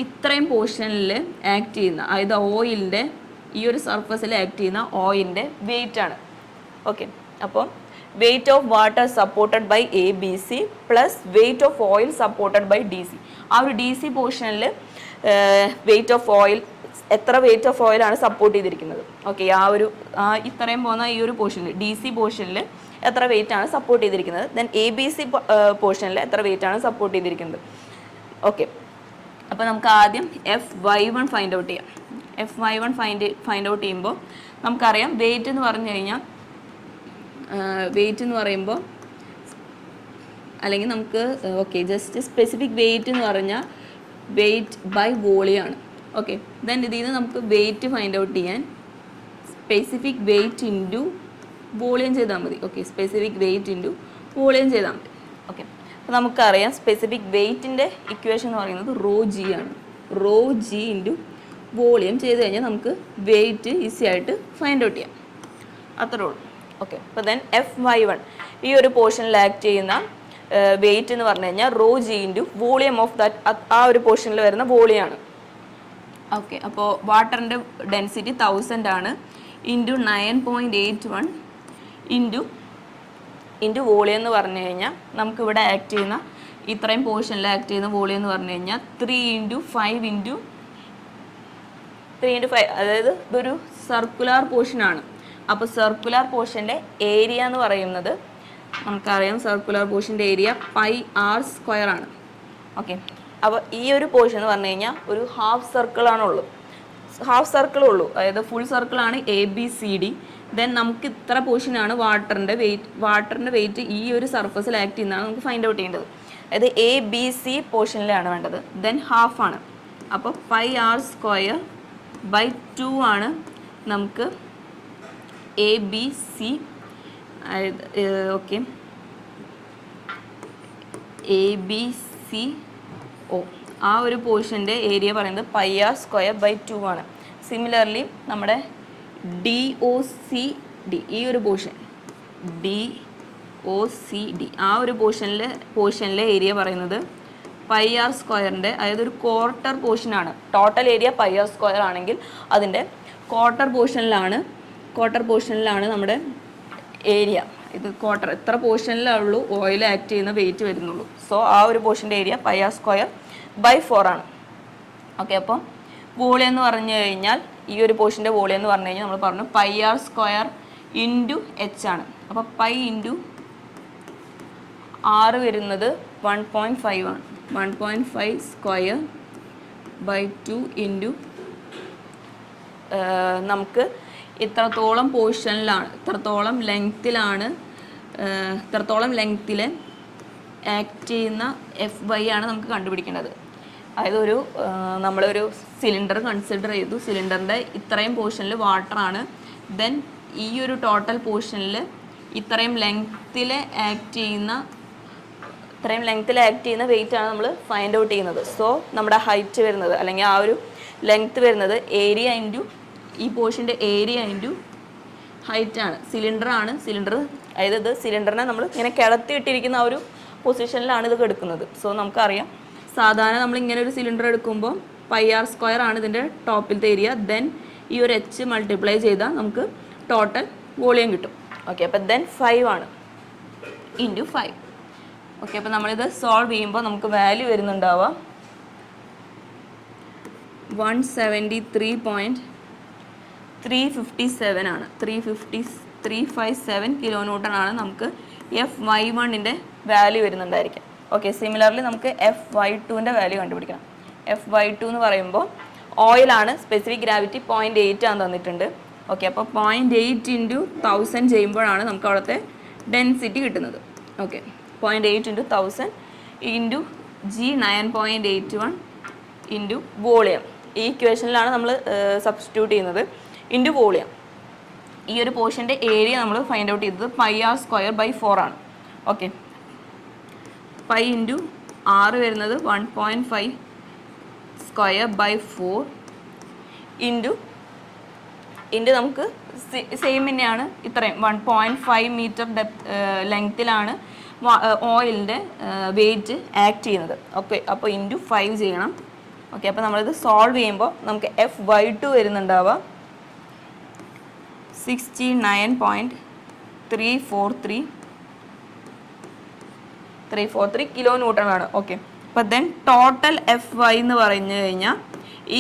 ഇത്രയും പോർഷനിൽ ആക്ട് ചെയ്യുന്ന, അതായത് ഓയിലിൻ്റെ ഈ ഒരു സർഫസിൽ ആക്ട് ചെയ്യുന്ന ഓയിലിൻ്റെ വെയിറ്റ് ആണ്. ഓക്കെ, അപ്പോൾ weight of water supported by ABC plus weight of oil supported by DC. ആ ഒരു DC പോർഷനിൽ വെയിറ്റ് ഓഫ് ഓയിൽ, എത്ര വെയിറ്റ് ഓഫ് ഓയിലാണ് സപ്പോർട്ട് ചെയ്തിരിക്കുന്നത്. ഓക്കെ, ഇത്രയും പോകുന്ന ഈ ഒരു പോർഷനിൽ DC പോർഷനിൽ എത്ര വെയിറ്റ് ആണ് സപ്പോർട്ട് ചെയ്തിരിക്കുന്നത്. ദെൻ ABC പോർഷനിൽ എത്ര വെയിറ്റ് ആണ് സപ്പോർട്ട് ചെയ്തിരിക്കുന്നത്. ഓക്കെ, അപ്പോൾ നമുക്ക് ആദ്യം FY1 ഫൈൻഡ് ഔട്ട് ചെയ്യാം. FY1 ഫൈൻഡ് ഔട്ട് ചെയ്യുമ്പോൾ നമുക്കറിയാം വെയിറ്റ് എന്ന് പറഞ്ഞു കഴിഞ്ഞാൽ വെയിറ്റ് എന്ന് പറയുമ്പോൾ അല്ലെങ്കിൽ നമുക്ക് ജസ്റ്റ് സ്പെസിഫിക് വെയിറ്റ് എന്ന് പറഞ്ഞാൽ വെയിറ്റ് ബൈ വോളിയം ആണ്. ഓക്കെ, ദെൻ ഇതിൽ നിന്ന് നമുക്ക് വെയിറ്റ് ഫൈൻഡ് ഔട്ട് ചെയ്യാൻ സ്പെസിഫിക് വെയിറ്റ് ഇൻറ്റു വോളിയം ചെയ്താൽ മതി. Okay, specific weight into volume ചെയ്താൽ മതി. ഓക്കെ, അപ്പോൾ നമുക്കറിയാം സ്പെസിഫിക് വെയിറ്റിൻ്റെ ഇക്വേഷൻ എന്ന് പറയുന്നത് ρg ആണ്. ρg ഇൻറ്റു വോളിയം ചെയ്ത് കഴിഞ്ഞാൽ നമുക്ക് വെയിറ്റ് ഈസി ആയിട്ട് ഫൈൻഡ് ഔട്ട് ചെയ്യാം. അത്രേ ഉള്ളൂ. ഓക്കെ, അപ്പോൾ ദെൻ FY1 ഈ ഒരു പോർഷനിൽ ആക്ട് ചെയ്യുന്ന വെയിറ്റ് എന്ന് പറഞ്ഞു കഴിഞ്ഞാൽ ρg into volume of that, ആ ഒരു പോർഷനിൽ വരുന്ന വോളിയാണ്. ഓക്കെ, അപ്പോൾ വാട്ടറിൻ്റെ ഡെൻസിറ്റി 1000 ആണ് ഇൻറ്റു 9.81 ഇൻറ്റു വോളിയം എന്ന് പറഞ്ഞു കഴിഞ്ഞാൽ നമുക്കിവിടെ ആക്ട് ചെയ്യുന്ന ഇത്രയും പോർഷനിൽ ആക്ട് ചെയ്യുന്ന വോളിയം എന്ന് പറഞ്ഞു കഴിഞ്ഞാൽ 3 × 5 അതായത് ഇതൊരു സർക്കുലർ പോർഷനാണ്. അപ്പോൾ സർക്കുലർ പോർഷൻ്റെ ഏരിയ എന്ന് പറയുന്നത് നമുക്കറിയാം സർക്കുലർ പോർഷൻ്റെ ഏരിയ πr² ആണ്. ഓക്കെ, അപ്പോൾ ഈ ഒരു പോർഷൻ എന്ന് പറഞ്ഞു കഴിഞ്ഞാൽ ഒരു ഹാഫ് സർക്കിളാണുള്ളൂ, അതായത് ഫുൾ സർക്കിളാണ് ABCD. ദെൻ നമുക്ക് ഇത്ര പോർഷനാണ് വാട്ടറിൻ്റെ വെയിറ്റ് ഈ ഒരു സർഫസിൽ ആക്ട് ചെയ്യുന്നതാണ് നമുക്ക് ഫൈൻഡ് ഔട്ട് ചെയ്യേണ്ടത്. അതായത് ABC പോർഷനിലാണ് വേണ്ടത്. ദെൻ ഹാഫ് ആണ്, അപ്പോൾ πr²/2 ആണ് നമുക്ക് ABC. ഓക്കെ, ABCO ആ ഒരു പോർഷൻ്റെ ഏരിയ പറയുന്നത് πr²/2 ആണ്. സിമിലർലി നമ്മുടെ DOCD ഈ ഒരു പോർഷൻ DOCD ആ ഒരു പോർഷനിലെ ഏരിയ പറയുന്നത് πr², അതായത് ഒരു ക്വാർട്ടർ പോർഷനാണ്. ടോട്ടൽ ഏരിയ πr² ആണെങ്കിൽ അതിൻ്റെ ക്വാർട്ടർ പോർഷനിലാണ് നമ്മുടെ ഏരിയ. ഇത് ക്വാർട്ടർ എത്ര പോർഷനിലുള്ളൂ ഓയിൽ ആക്ട് ചെയ്യുന്ന വെയിറ്റ് വരുന്നുള്ളൂ. സോ ആ ഒരു പോർഷൻ്റെ ഏരിയ πr²/4 ആണ്. ഓക്കെ, അപ്പം വോളിയം എന്ന് പറഞ്ഞു കഴിഞ്ഞാൽ ഈ ഒരു പോർഷൻ്റെ വോളിയം എന്ന് പറഞ്ഞു കഴിഞ്ഞാൽ നമ്മൾ പറഞ്ഞു πr² ഇൻറ്റു H ആണ്. അപ്പോൾ π ഇൻറ്റു R വരുന്നത് 1.5 ആണ്. 1.5² ഇൻറ്റു നമുക്ക് ഇത്രത്തോളം ലെങ്ത്തിൽ ആക്ട് ചെയ്യുന്ന FY ആണ് നമുക്ക് കണ്ടുപിടിക്കേണ്ടത്. അതായത് നമ്മളൊരു സിലിണ്ടർ കൺസിഡർ ചെയ്തു. സിലിണ്ടറിൻ്റെ ഇത്രയും പോർഷനിൽ വാട്ടറാണ്. ദെൻ ഈ ഒരു ടോട്ടൽ പോർഷനിൽ ഇത്രയും ലെങ്ത്തിൽ ആക്ട് ചെയ്യുന്ന വെയിറ്റ് ആണ് നമ്മൾ ഫൈൻഡ് ഔട്ട് ചെയ്യുന്നത്. സോ നമ്മുടെ ഹൈറ്റ് വരുന്നത് അല്ലെങ്കിൽ ആ ഒരു ലെങ്ത്ത് വരുന്നത് ഏരിയ ഇൻറ്റു ഈ പോർഷൻ്റെ ഏരിയ ഇൻറ്റു ഹൈറ്റ് ആണ്. സിലിണ്ടർ അതായത് ഇത് സിലിണ്ടറിനെ നമ്മൾ ഇങ്ങനെ കിടത്തിയിട്ടിരിക്കുന്ന ആ ഒരു പൊസിഷനിലാണ് ഇത് എടുക്കുന്നത്. സോ നമുക്കറിയാം സാധാരണ നമ്മൾ ഇങ്ങനെ ഒരു സിലിണ്ടർ എടുക്കുമ്പോൾ πr² ആണ് ഇതിൻ്റെ ടോപ്പിലത്തെ ഏരിയ. ദെൻ ഈ ഒരു H മൾട്ടിപ്ലൈ ചെയ്താൽ നമുക്ക് ടോട്ടൽ വോളിയം കിട്ടും. ഓക്കെ, അപ്പോൾ ദെൻ 5 ആണ് ഇൻറ്റു 5. ഓക്കെ, അപ്പോൾ നമ്മളിത് സോൾവ് ചെയ്യുമ്പോൾ നമുക്ക് വാല്യൂ വരുന്നുണ്ടാവുക 173.357 ആണ്. 357 കിലോ ന്യൂട്ടൺ ആണ് നമുക്ക് FY1ൻ്റെ വാല്യൂ വരുന്നുണ്ടായിരിക്കും. ഓക്കെ, സിമിലർലി നമുക്ക് FY2ൻ്റെ വാല്യൂ കണ്ടുപിടിക്കണം. FY2 എന്ന് പറയുമ്പോൾ ഓയിലാണ്, സ്പെസിഫിക് ഗ്രാവിറ്റി 0.8 ആണ് തന്നിട്ടുണ്ട്. ഓക്കെ, അപ്പോൾ 0.8 × 1000 ചെയ്യുമ്പോഴാണ് നമുക്ക് അവിടുത്തെ ഡെൻസിറ്റി കിട്ടുന്നത്. Okay, 0.8 × 1000 into G 9.81 into volume. ഈ ഇക്വേഷനിലാണ് നമ്മൾ സബ്സ്റ്റിറ്റ്യൂട്ട് ചെയ്യുന്നത്. Into volume. ഈ ഒരു പോർഷൻ്റെ ഏരിയ നമ്മൾ ഫൈൻഡ് ഔട്ട് ചെയ്തത് πr²/4 ആണ്. ഓക്കെ, π ഇൻറ്റു R വരുന്നത് 1.5²/4 ഇൻറ്റു നമുക്ക് സെയിം തന്നെയാണ്. ഇത്രയും 1.5 മീറ്റർ ലെങ്ത്തിലാണ് ഓയിലിൻ്റെ വെയിറ്റ് ആക്ട് ചെയ്യുന്നത്. ഓക്കെ, അപ്പോൾ ഇൻറ്റു 5 ചെയ്യണം. ഓക്കെ, അപ്പോൾ നമ്മളിത് സോൾവ് ചെയ്യുമ്പോൾ നമുക്ക് FY2 വരുന്നുണ്ടാവുക 69.343 കിലോ ന്യൂട്ടൺ ആണ്. ഓക്കെ, അപ്പോൾ ദെൻ ടോട്ടൽ FY എന്ന് പറഞ്ഞു കഴിഞ്ഞാൽ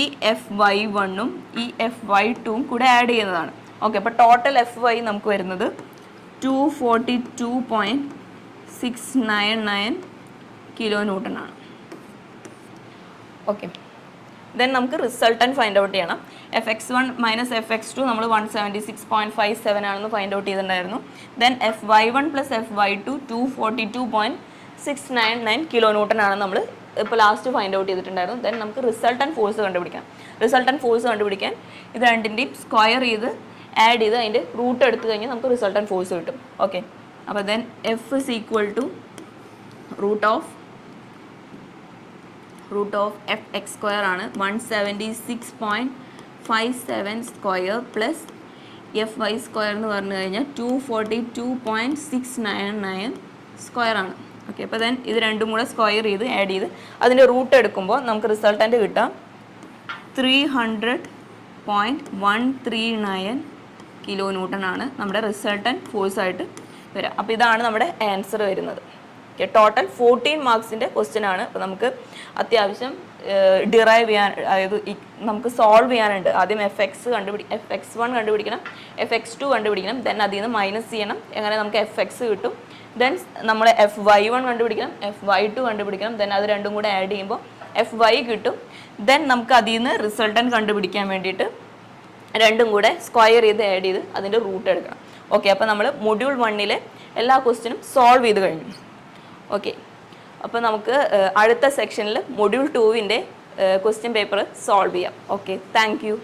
ഈ FY1ഉം ഈ FY2ഉം കൂടെ ആഡ് ചെയ്യുന്നതാണ്. ഓക്കെ, അപ്പോൾ ടോട്ടൽ FY നമുക്ക് വരുന്നത് 242.699 കിലോ ന്യൂട്ടൺ ആണ്. ഓക്കെ, ദെൻ നമുക്ക് റിസൾട്ടൻറ്റ് ഫൈൻഡ് ഔട്ട് ചെയ്യണം. Fx1 മൈനസ് Fx2 നമ്മൾ 176.57 ആണെന്ന് ഫൈൻഡ് ഔട്ട് ചെയ്തിട്ടുണ്ടായിരുന്നു. Then Fy1 plus Fy2 242.699 kilo newton ആണ് നമ്മൾ ഇപ്പോൾ ലാസ്റ്റ് ഫൈൻഡ് ഔട്ട് ചെയ്തിട്ടുണ്ടായിരുന്നു. ദെൻ നമുക്ക് റിസൾട്ടൻറ്റ് ഫോഴ്സ് കണ്ടുപിടിക്കാം. റിസൾട്ടൻറ്റ് ഫോഴ്സ് കണ്ടുപിടിക്കാൻ ഇത് രണ്ടിൻ്റെയും സ്ക്വയർ ചെയ്ത് ആഡ് ചെയ്ത് അതിൻ്റെ റൂട്ട് എടുത്തു കഴിഞ്ഞാൽ നമുക്ക് റിസൾട്ടൻറ്റ് ഫോഴ്സ് കിട്ടും. ഓക്കെ, അപ്പോൾ then F is equal to root of Fx square ആണ് 176.57 സ്ക്വയർ പ്ലസ് Fy സ്ക്വയർ എന്ന് പറഞ്ഞു കഴിഞ്ഞാൽ 242.699 സ്ക്വയർ ആണ്. ഓക്കെ, അപ്പോൾ ദെൻ ഇത് രണ്ടും കൂടെ സ്ക്വയർ ചെയ്ത് ആഡ് ചെയ്ത് അതിൻ്റെ റൂട്ട് എടുക്കുമ്പോൾ നമുക്ക് റിസൾട്ടൻ്റ് കിട്ടാം 300.139 കിലോ ന്യൂട്ടൺ ആണ് നമ്മുടെ റിസൾട്ടൻറ്റ് ഫോഴ്സായിട്ട് വരിക. അപ്പോൾ ഇതാണ് നമ്മുടെ ആൻസർ വരുന്നത്. ഓക്കെ, ടോട്ടൽ 14 മാർക്സിൻ്റെ ക്വസ്റ്റ്യൻ ആണ്. അപ്പോൾ നമുക്ക് അത്യാവശ്യം ഡിറൈവ് ചെയ്യാൻ, അതായത് നമുക്ക് സോൾവ് ചെയ്യാനുണ്ട്. ആദ്യം Fx1 കണ്ടുപിടിക്കണം, Fx2 കണ്ടുപിടിക്കണം, ദെൻ അതിൽ നിന്ന് മൈനസ് ചെയ്യണം, എങ്ങനെ നമുക്ക് Fx കിട്ടും. ദെൻ നമ്മൾ Fy1 കണ്ടുപിടിക്കണം, Fy2 കണ്ടുപിടിക്കണം, ദെൻ അത് രണ്ടും കൂടെ ആഡ് ചെയ്യുമ്പോൾ Fy കിട്ടും. ദെൻ നമുക്ക് അതിൽ നിന്ന് റിസൾട്ടൻറ്റ് കണ്ടുപിടിക്കാൻ വേണ്ടിയിട്ട് രണ്ടും കൂടെ സ്ക്വയർ ചെയ്ത് ആഡ് ചെയ്ത് അതിൻ്റെ റൂട്ട് എടുക്കണം. ഓക്കെ, അപ്പോൾ നമ്മൾ മൊഡ്യൂൾ 1 എല്ലാ ക്വസ്റ്റ്യനും സോൾവ് ചെയ്ത് കഴിഞ്ഞു. ഓക്കെ, അപ്പോൾ നമുക്ക് അടുത്ത സെക്ഷനിൽ മൊഡ്യൂൾ 2 ക്വസ്റ്റ്യൻ പേപ്പർ സോൾവ് ചെയ്യാം. Okay, thank you.